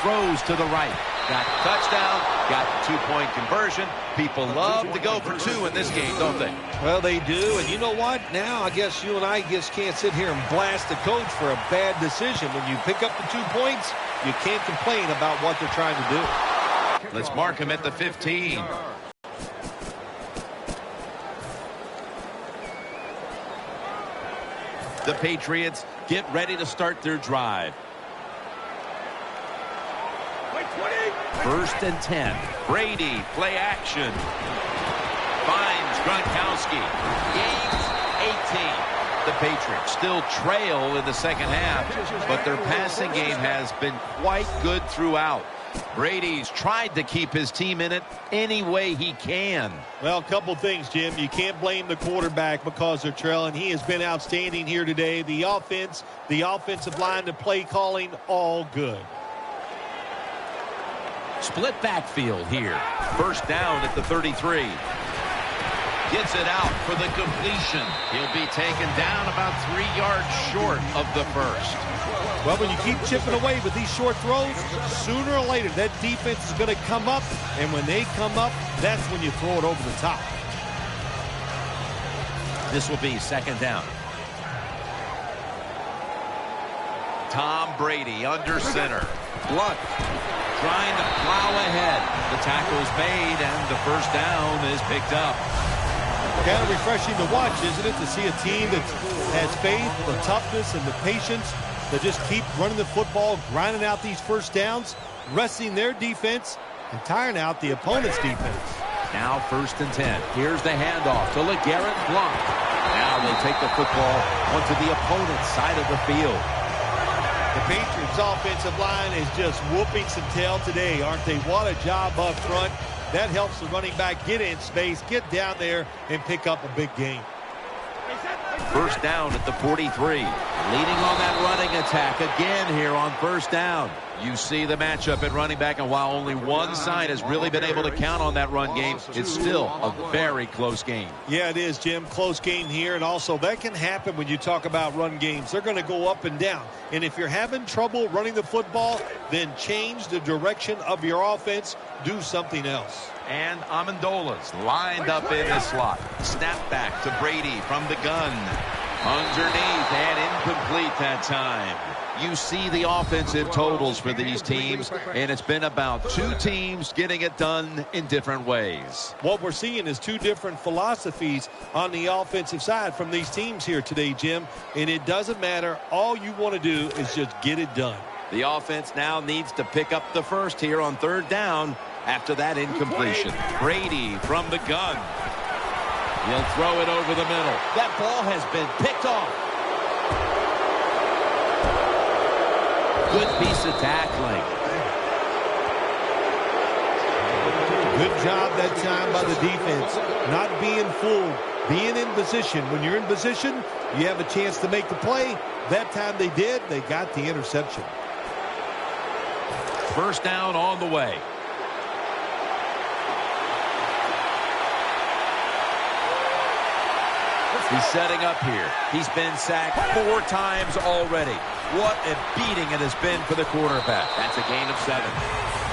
Throws to the right. Got touchdown, got the 2-point conversion. People love to go for 2 in this game, don't they? Well, they do, and you know what? Now I guess you and I just can't sit here and blast the coach for a bad decision. When you pick up the 2 points, you can't complain about what they're trying to do. Let's mark him at the 15. The Patriots get ready to start their drive. First and 10. Brady, play action. Finds Gronkowski. Gains 18. The Patriots still trail in the second half, but their passing game has been quite good throughout. Brady's tried to keep his team in it any way he can. Well, a couple things, Jim. You can't blame the quarterback because they're trailing. He has been outstanding here today. The offense, the offensive line, the play calling, all good. Split backfield here. First down at the 33. Gets it out for the completion. He'll be taken down about 3 yards short of the first. Well, when you keep chipping away with these short throws, sooner or later that defense is going to come up, and when they come up, that's when you throw it over the top. This will be second down. Tom Brady under center. Blunt trying to plow ahead. The tackle's made, and the first down is picked up. Kind of refreshing to watch, isn't it, to see a team that has faith, the toughness, and the patience to just keep running the football, grinding out these first downs, resting their defense, and tiring out the opponent's defense. Now first and 10. Here's the handoff to LeGarrette Blount. Now they take the football onto the opponent's side of the field. The Patriots' offensive line is just whooping some tail today, aren't they? What a job up front. That helps the running back get in space, get down there, and pick up a big gain. First down at the 43. Leading on that running attack again here on first down. You see the matchup at running back, and while only one side has really been able to count on that run game, it's still a very close game. Yeah, it is, Jim. Close game here, and also that can happen when you talk about run games. They're going to go up and down, and if you're having trouble running the football, then change the direction of your offense. Do something else. And Amendola's lined up in the slot. Snap back to Brady from the gun. Underneath and incomplete that time. You see the offensive totals for these teams, and it's been about 2 teams getting it done in different ways. What we're seeing is 2 different philosophies on the offensive side from these teams here today, Jim, and it doesn't matter. All you want to do is just get it done. The offense now needs to pick up the first here on third down after that incompletion. Brady from the gun. He'll throw it over the middle. That ball has been picked off. Good piece of tackling. Good job that time by the defense. Not being fooled, being in position. When you're in position, you have a chance to make the play. That time they did. They got the interception. First down on the way. He's setting up here. He's been sacked 4 times already. What a beating it has been for the quarterback. That's a gain of 7.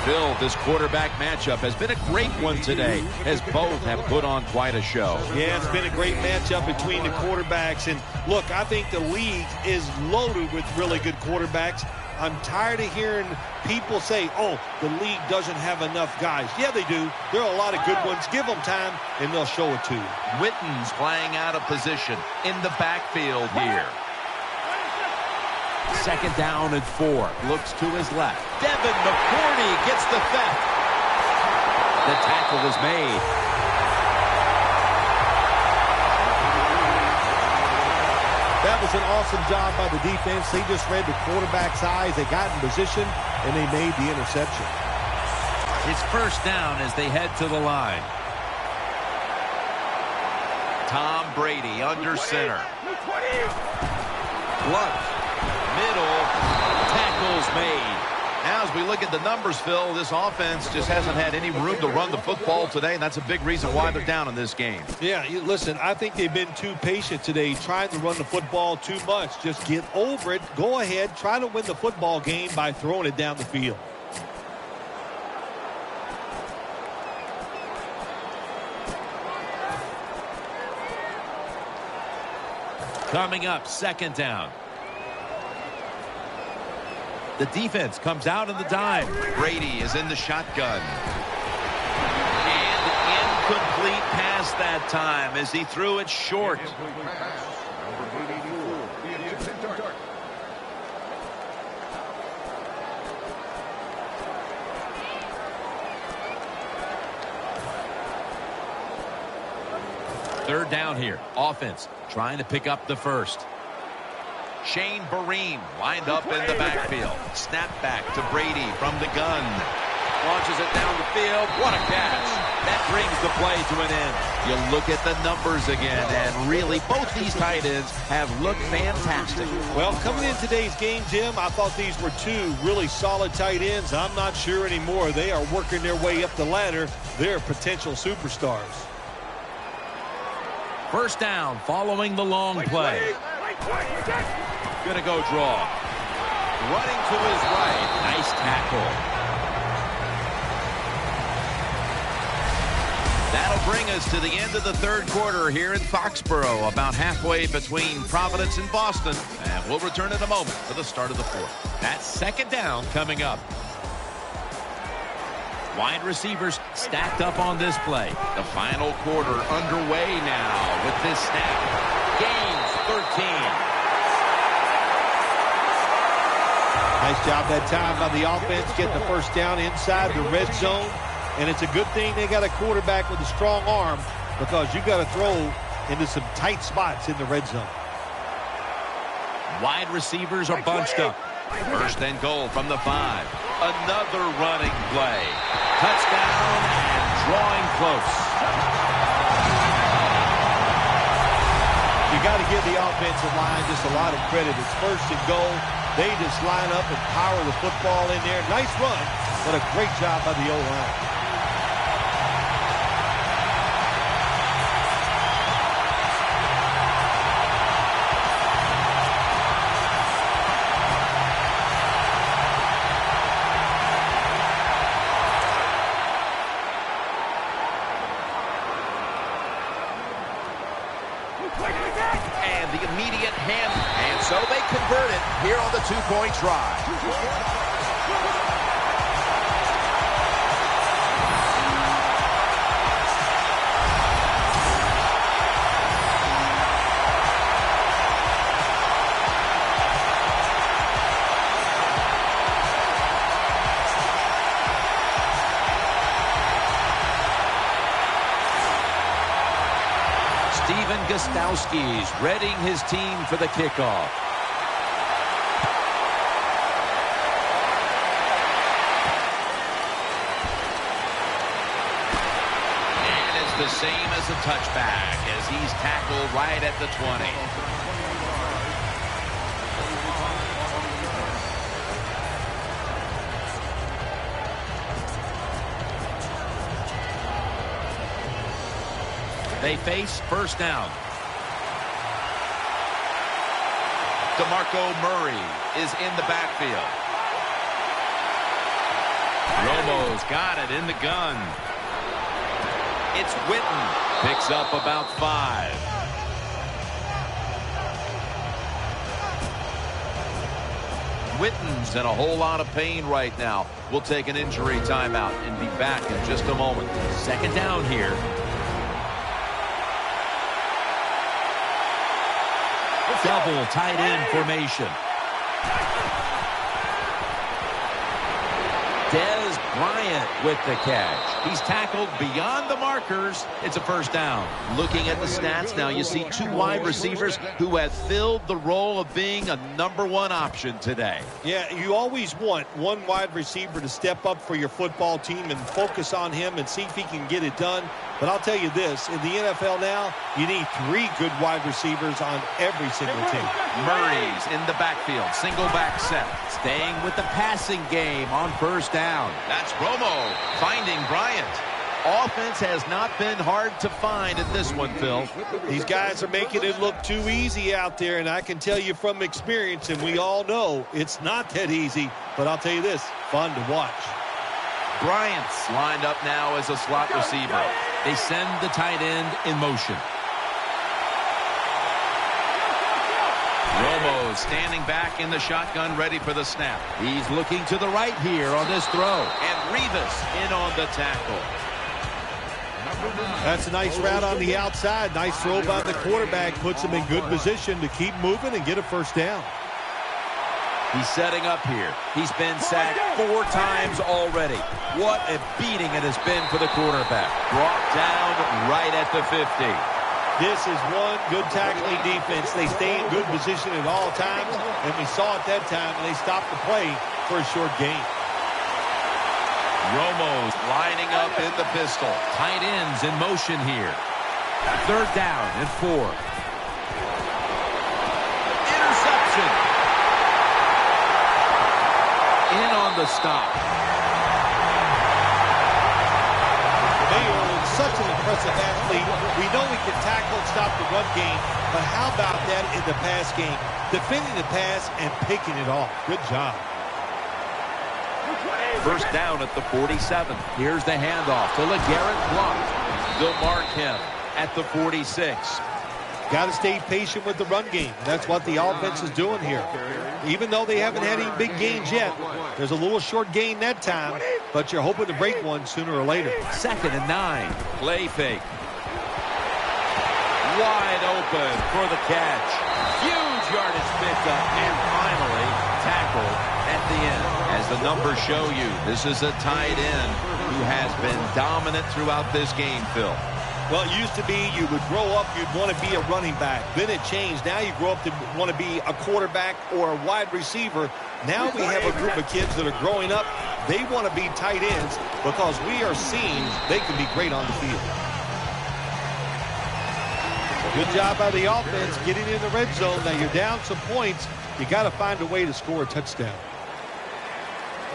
Phil, this quarterback matchup has been a great one today, as both have put on quite a show. Yeah, it's been a great matchup between the quarterbacks. And look, I think the league is loaded with really good quarterbacks. I'm tired of hearing people say, oh, the league doesn't have enough guys. Yeah, they do. There are a lot of good ones. Give them time, and they'll show it to you. Witten's playing out of position in the backfield here. Second down and 4. Looks to his left. Devin McCourty gets the theft. The tackle is made. That was an awesome job by the defense. They just read the quarterback's eyes. They got in position, and they made the interception. It's first down as they head to the line. Tom Brady under center. Blunt. Middle. Tackles made. Now, as we look at the numbers, Phil, this offense just hasn't had any room to run the football today, and that's a big reason why they're down in this game. Yeah, listen, I think they've been too patient today, trying to run the football too much. Just get over it. Go ahead. Try to win the football game by throwing it down the field. Coming up, second down. The defense comes out in the dime. Brady is in the shotgun. And incomplete pass that time as he threw it short. Third down here. Offense trying to pick up the first. Shane Vereen lined up in the backfield. Snap back to Brady from the gun. Launches it down the field. What a catch. That brings the play to an end. You look at the numbers again, and really both these tight ends have looked fantastic. Well, coming in today's game, Jim, I thought these were two really solid tight ends. I'm not sure anymore. They are working their way up the ladder. They're potential superstars. First down following the long play. Gonna go draw. Running to his right. Nice tackle. That'll bring us to the end of the third quarter here in Foxborough, about halfway between Providence and Boston. And we'll return in a moment for the start of the fourth. That's second down coming up. Wide receivers stacked up on this play. The final quarter underway now with this snap. Gains 13. Nice job that time by the offense getting the first down inside the red zone. And it's a good thing they got a quarterback with a strong arm, because you got to throw into some tight spots in the red zone. Wide receivers are bunched up. First and goal from the 5. Another running play. Touchdown and drawing close. You got to give the offensive line just a lot of credit. It's first and goal. They just line up and power the football in there. Nice run, but a great job by the O-line. And the immediate hand. And so they convert it here on the two-point try. Steven Gostowski's readying his team for the kickoff. And it's the same as a touchback as he's tackled right at the 20. They face first down. DeMarco Murray is in the backfield. Romo's got it in the gun. It's Witten. Picks up about 5. Witten's in a whole lot of pain right now. We'll take an injury timeout and be back in just a moment. Second down here. Double tight end formation. Dez Bryant with the catch. He's tackled beyond the markers. It's a first down. Looking at the stats now, you see two wide receivers who have filled the role of being a #1 option today. Yeah, you always want one wide receiver to step up for your football team and focus on him and see if he can get it done. But I'll tell you this, in the NFL now, you need 3 good wide receivers on every single team. Murray's in the backfield, single back set, staying with the passing game on first down. That's Romo finding Bryant. Offense has not been hard to find at this one, Phil. These guys are making it look too easy out there, and I can tell you from experience, and we all know it's not that easy, but I'll tell you this, fun to watch. Bryant's lined up now as a slot receiver. They send the tight end in motion. Romo standing back in the shotgun, ready for the snap. He's looking to the right here on this throw. And Revis in on the tackle. That's a nice route on the outside. Nice throw by the quarterback. Puts him in good position to keep moving and get a first down. He's setting up here. He's been sacked 4 times already. What a beating it has been for the quarterback. Brought down right at the 50. This is one good tackling defense. They stay in good position at all times, and we saw it that time, and they stopped the play for a short gain. Romo's lining up in the pistol. Tight ends in motion here. 3rd down and 4. Interception. In on the stop. Mayer is such an impressive athlete. We know he can tackle and stop the run game, but how about that in the pass game? Defending the pass and picking it off. Good job. First down at the 47. Here's the handoff to LeGarrette Blount. They'll mark him at the 46. Got to stay patient with the run game. That's what the offense is doing here. Even though they haven't had any big gains yet, there's a little short gain that time, but you're hoping to break one sooner or later. 2nd and 9. Play fake. Wide open for the catch. Huge yardage picked up and finally tackled at the end. As the numbers show you, this is a tight end who has been dominant throughout this game, Phil. Well, it used to be you would grow up, you'd want to be a running back. Then it changed. Now you grow up to want to be a quarterback or a wide receiver. Now we have a group of kids that are growing up. They want to be tight ends because we are seeing they can be great on the field. Good job by the offense getting in the red zone. Now you're down some points. You got to find a way to score a touchdown.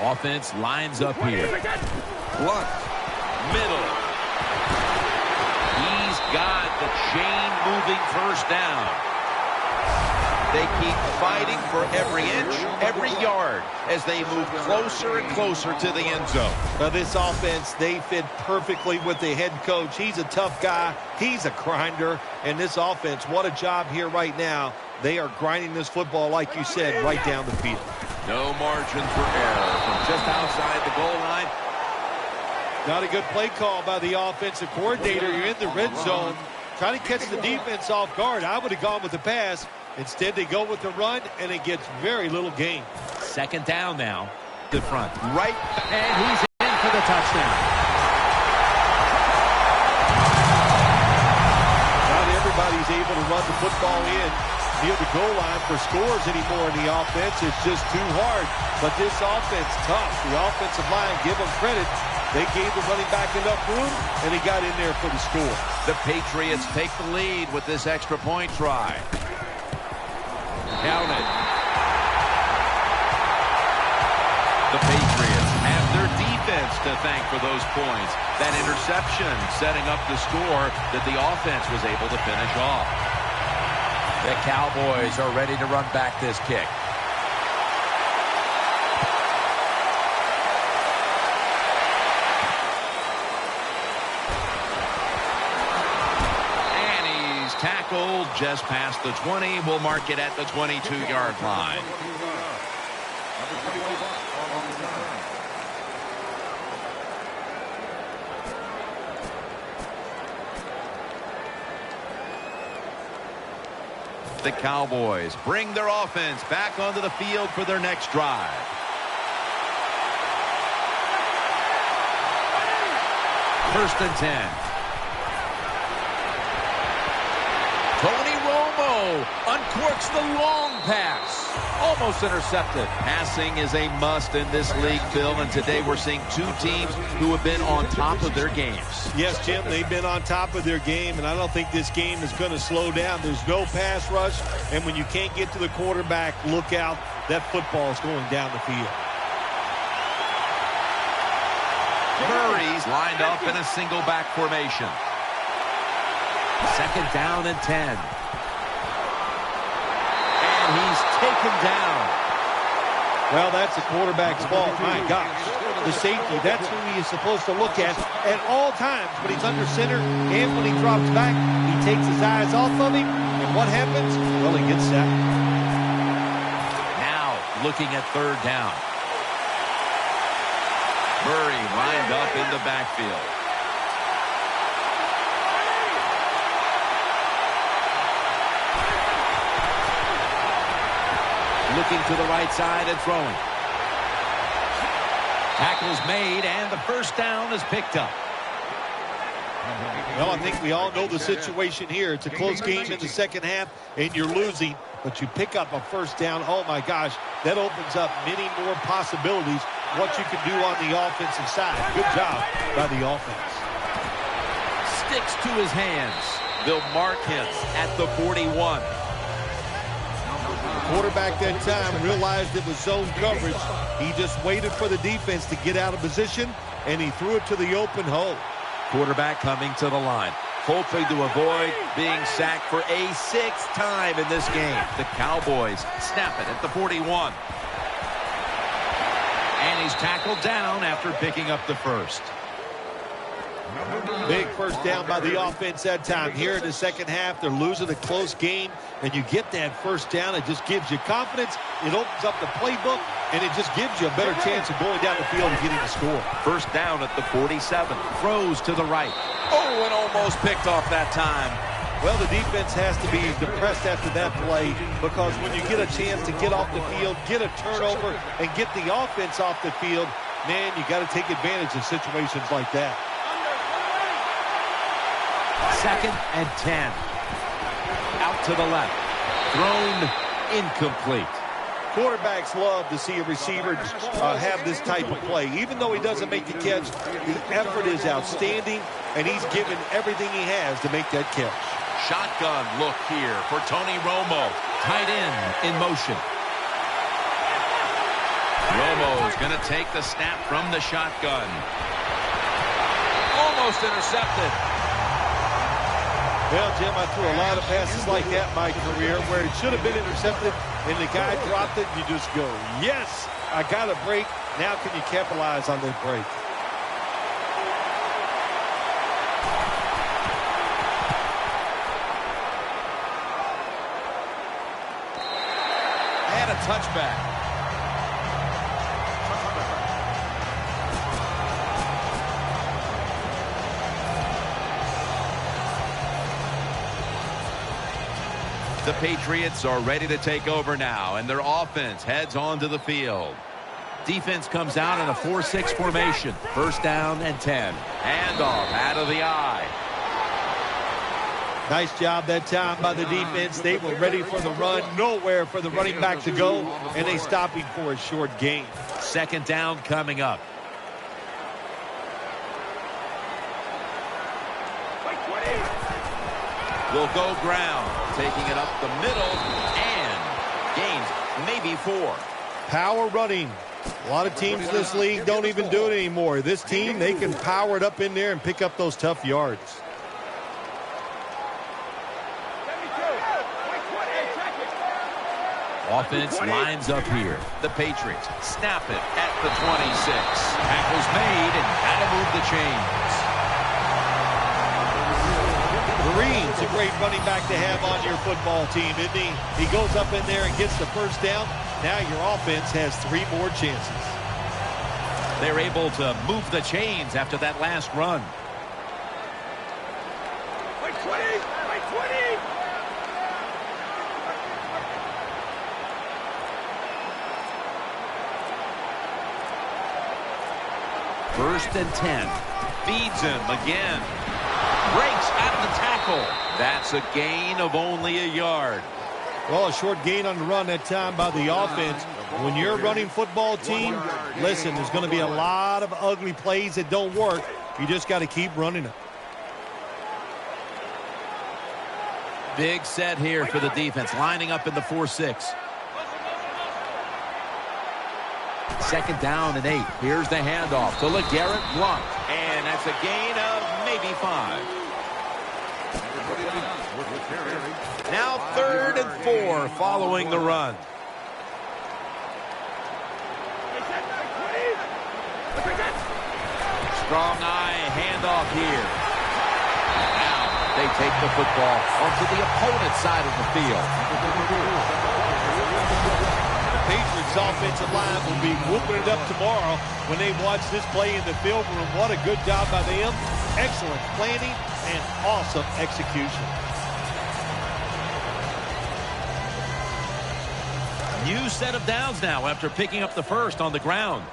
Offense lines up here. Blunt. Middle. He's got the chain-moving first down. They keep fighting for every inch, every yard as they move closer and closer to the end zone. Now this offense, they fit perfectly with the head coach. He's a tough guy. He's a grinder. And this offense, what a job here right now. They are grinding this football, like you said, right down the field. No margin for error from just outside the goal line. Not a good play call by the offensive coordinator. You're in the red zone. Trying to catch the defense off guard. I would have gone with the pass. Instead, they go with the run, and it gets very little gain. 2nd down now. The front. Right. And he's in for the touchdown. Not everybody's able to run the football in near the goal line for scores anymore in the offense. It's just too hard. But this offense, tough. The offensive line, give them credit. They gave the running back enough room, and he got in there for the score. The Patriots take the lead with this extra point try. Counted. The Patriots have their defense to thank for those points. That interception setting up the score that the offense was able to finish off. The Cowboys are ready to run back this kick. Tackled just past the 20. We'll mark it at the 22-yard line. The Cowboys bring their offense back onto the field for their next drive. 1st and 10. Tony Romo uncorks the long pass. Almost intercepted. Passing is a must in this league, Phil, and today we're seeing two teams who have been on top of their games. Yes, Jim, they've been on top of their game, and I don't think this game is going to slow down. There's no pass rush, and when you can't get to the quarterback, look out. That football is going down the field. Murray's lined up in a single back formation. 2nd down and 10. And he's taken down. Well, that's the quarterback's fault. My gosh. The safety, that's who he is supposed to look at all times. When he's under center and when he drops back, he takes his eyes off of him. And what happens? Well, he gets sacked. Now looking at 3rd down. Murray lined up in the backfield. Looking to the right side and throwing. Tackle's made, and the 1st down is picked up. Well, I think we all know the situation here. It's a close game in the 2nd half, and you're losing, but you pick up a 1st down. Oh, my gosh, that opens up many more possibilities what you can do on the offensive side. Good job by the offense. Sticks to his hands. They'll mark him at the 41. Quarterback that time realized it was zone coverage. He just waited for the defense to get out of position, and he threw it to the open hole. Quarterback coming to the line, hoping to avoid being sacked for a 6th time in this game. The Cowboys snap it at the 41. And he's tackled down after picking up the 1st. Big 1st down by the offense that time. Here in the 2nd half, they're losing a close game, and you get that 1st down. It just gives you confidence. It opens up the playbook, and it just gives you a better chance of going down the field and getting the score. 1st down at the 47. Throws to the right. Oh, and almost picked off that time. Well, the defense has to be depressed after that play, because when you get a chance to get off the field, get a turnover, and get the offense off the field, man, you got to take advantage of situations like that. 2nd and 10. Out to the left. Thrown incomplete. Quarterbacks love to see a receiver have this type of play. Even though he doesn't make the catch, the effort is outstanding, and he's given everything he has to make that catch. Shotgun look here for Tony Romo. Tight end in motion. Romo's going to take the snap from the shotgun. Almost intercepted. Well, Jim, I threw a lot of passes like that in my career where it should have been intercepted, and the guy dropped it, and you just go, yes, I got a break. Now can you capitalize on that break? And a touchback. The Patriots are ready to take over now, and their offense heads onto the field. Defense comes out in a 4-6 formation. 1st down and 10. Handoff out of the eye. Nice job that time by the defense. They were ready for the run. Nowhere for the running back to go, and they stopped him for a short gain. 2nd down coming up. Will go ground, taking it up the middle, and gains maybe 4. Power running. A lot of teams in this league don't even do it anymore. This team, they can power it up in there and pick up those tough yards. Offense lines up here. The Patriots snap it at the 26. Tackle's made, and that'll move the chains. Green's a great running back to have on your football team, isn't he? He goes up in there and gets the 1st down. Now your offense has 3 more chances. They're able to move the chains after that last run. By 20! By 20! 1st and 10. feeds him again. Breaks out of the tackle. That's a gain of only a yard. Well, a short gain on the run that time by the offense. When you're a running football team, listen, there's going to be a lot of ugly plays that don't work. You just got to keep running them. Big set here for the defense, lining up in the 4-6. Second down and 8. Here's the handoff to LeGarrette Blount. And that's a gain of maybe 5. Now 3rd and 4 following the run. Strong eye handoff here. Now they take the football onto the opponent's side of the field. Patriots offensive line will be whooping it up tomorrow when they watch this play in the film room. What a good job by them. Excellent planning and awesome execution. New set of downs now after picking up the first on the ground.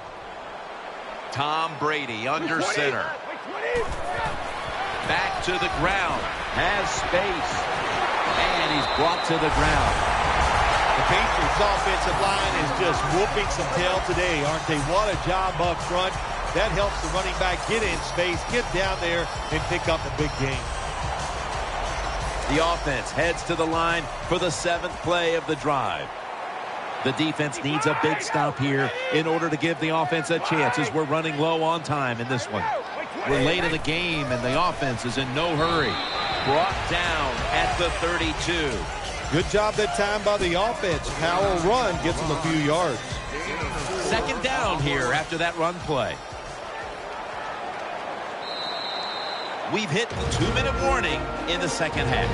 Tom Brady under center. Back to the ground. Has space. And he's brought to the ground. The Patriots offensive line is just whooping some tail today, aren't they? What a job up front. That helps the running back get in space, get down there, and pick up a big gain. The offense heads to the line for the 7th play of the drive. The defense needs a big stop here in order to give the offense a chance as we're running low on time in this one. We're late in the game, and the offense is in no hurry. Brought down at the 32. Good job that time by the offense. Power run gets them a few yards. Second down here after that run play. We've hit the 2-minute warning in the second half.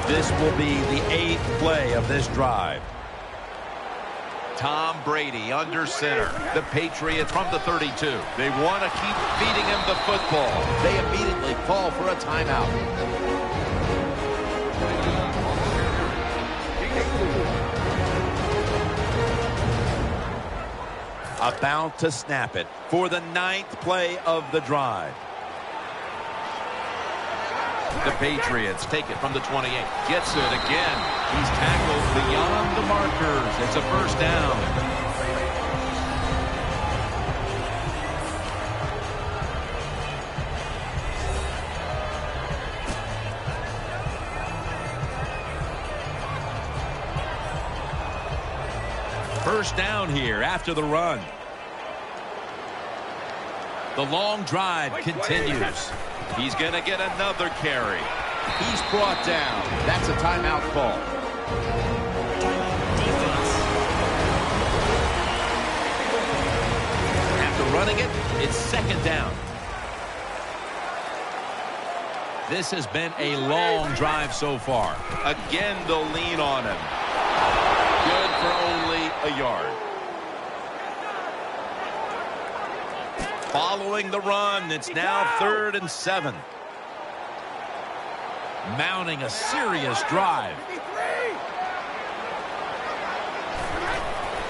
This will be the 8th play of this drive. Tom Brady under center. The Patriots from the 32. They want to keep feeding him the football. They immediately call for a timeout. About to snap it for the 9th play of the drive. The Patriots take it from the 28. Gets it again. He's tackled beyond the markers. It's a first down. First down here after the run. The long drive continues. He's going to get another carry. He's brought down. That's a timeout call. After running it, it's second down. This has been a long drive so far. Again, they'll lean on him. Good for only a yard. Following the run, it's now 3rd and 7. Mounting a serious drive.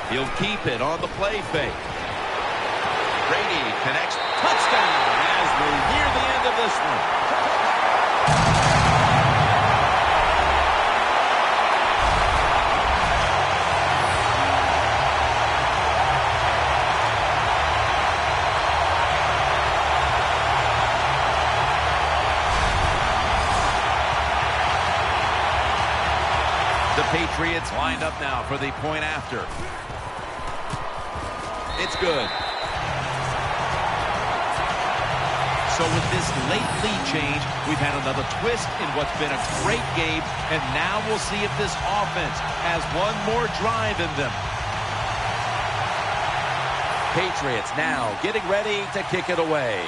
He'll keep it on the play fake. Brady connects. Touchdown as we near the end of this one. Patriots lined up now for the point after. It's good. So with this late lead change, we've had another twist in what's been a great game, and now we'll see if this offense has one more drive in them. Patriots now getting ready to kick it away.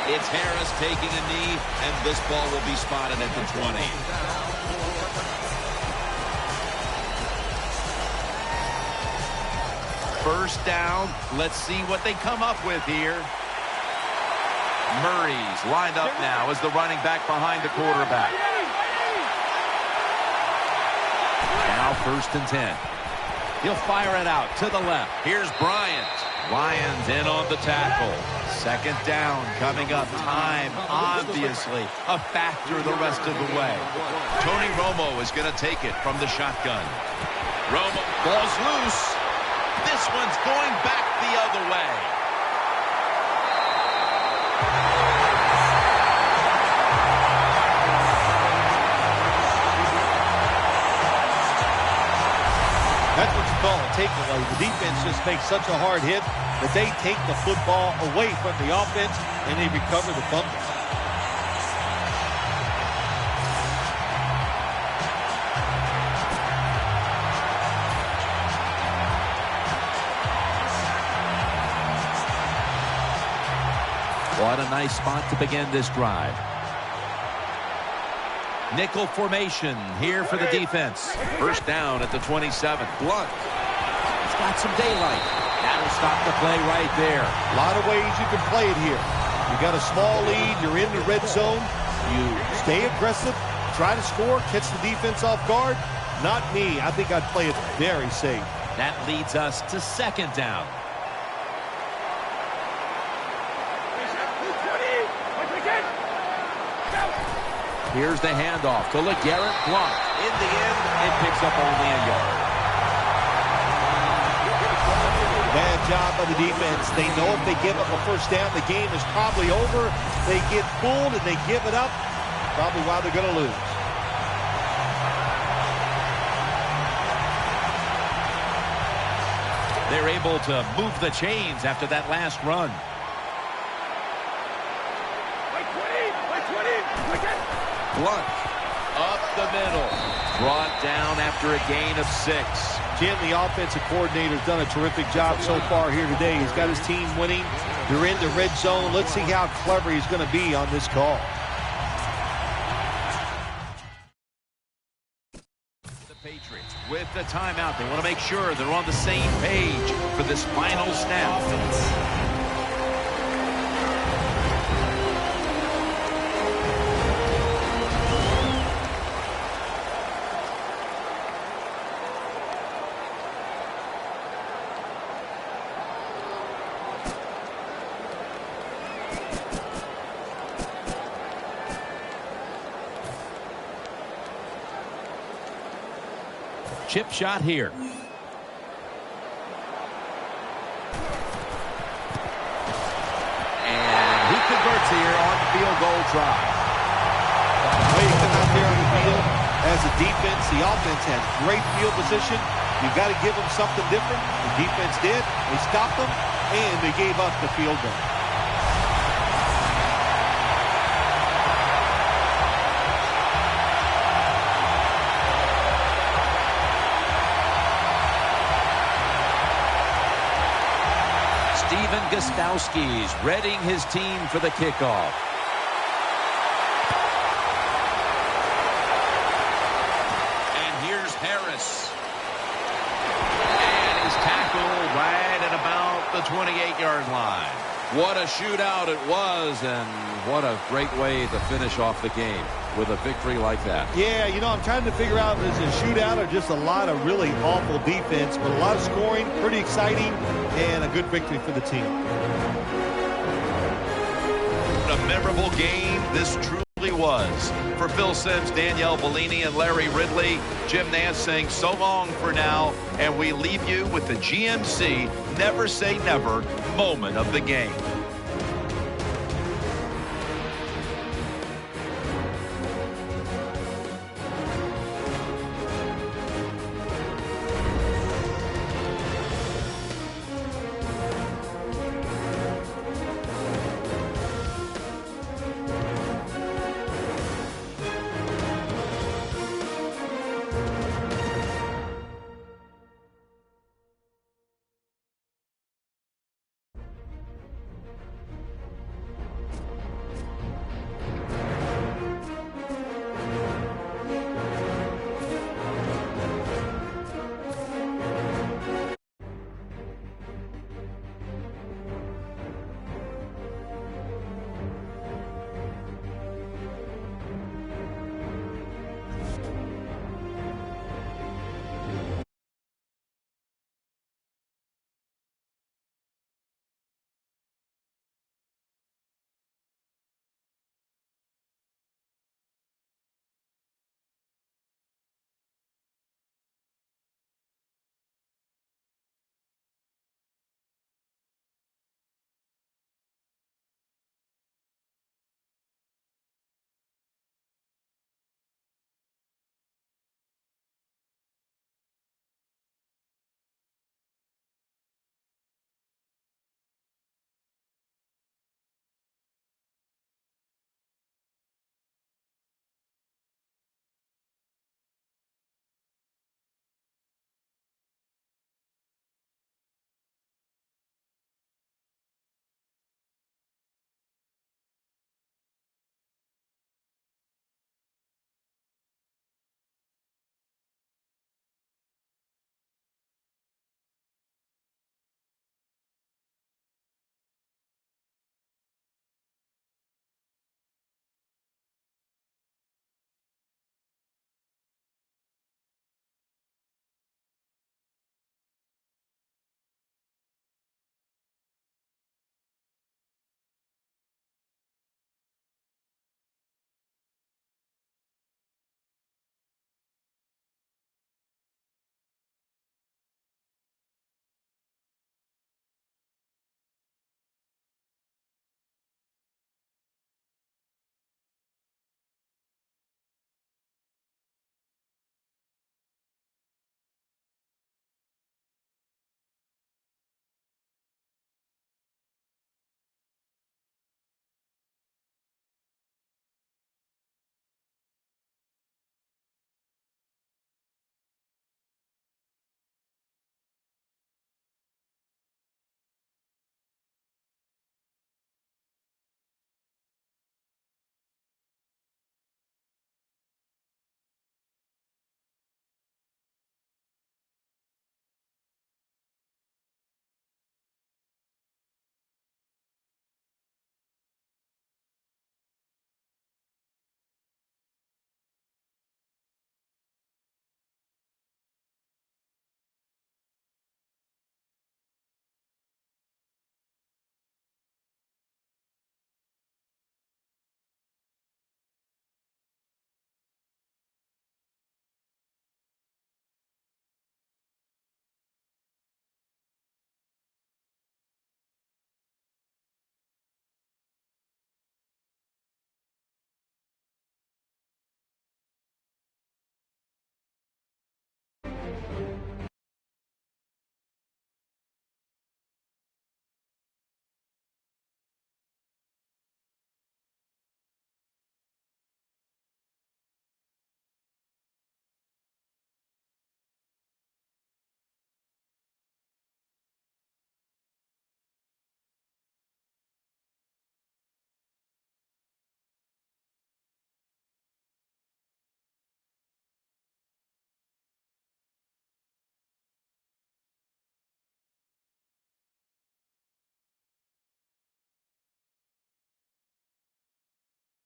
It's Harris taking a knee, and this ball will be spotted at the 20. First down. Let's see what they come up with here. Murray's lined up now as the running back behind the quarterback. 1st and 10. He'll fire it out to the left. Here's Bryant. Lions in on the tackle. 2nd down coming up. Time, obviously, a factor the rest of the way. Tony Romo is going to take it from the shotgun. Romo, ball's loose. This one's going back the other way. That's what you call a takeaway. The defense just makes such a hard hit that they take the football away from the offense and they recover the fumble. What a nice spot to begin this drive. Nickel formation here for the defense. 1st down at the 27. Blunt. He's got some daylight. That'll stop the play right there. A lot of ways you can play it here. You got a small lead. You're in the red zone. You stay aggressive. Try to score. Catch the defense off guard. Not me. I think I'd play it very safe. That leads us to 2nd down. Here's the handoff to LeGarrette Blount. In the end, it picks up only a yard. Bad job by the defense. They know if they give up a 1st down, the game is probably over. They get fooled and they give it up. Probably why they're going to lose. They're able to move the chains after that last run. Blunt up the middle. Brought down after a gain of 6. Jim, the offensive coordinator's done a terrific job so far here today. He's got his team winning. They're in the red zone. Let's see how clever he's going to be on this call. The Patriots with the timeout. They want to make sure they're on the same page for this final snap. Chip shot here. And he converts here on the field goal try. Way to come out there on the field as a defense. The offense has great field position. You've got to give them something different. The defense did. They stopped them, and they gave up the field goal. Steven Gostkowski's readying his team for the kickoff. And here's Harris. And he's tackled right at about the 28-yard line. What a shootout it was, and what a great way to finish off the game with a victory like that. Yeah, you know, I'm trying to figure out if it's a shootout or just a lot of really awful defense, but a lot of scoring, pretty exciting, and a good victory for the team. What a memorable game this truly was. For Phil Simms, Danielle Bellini, and Larry Ridley, Jim Nance saying so long for now, and we leave you with the GMC Never Say Never moment of the game.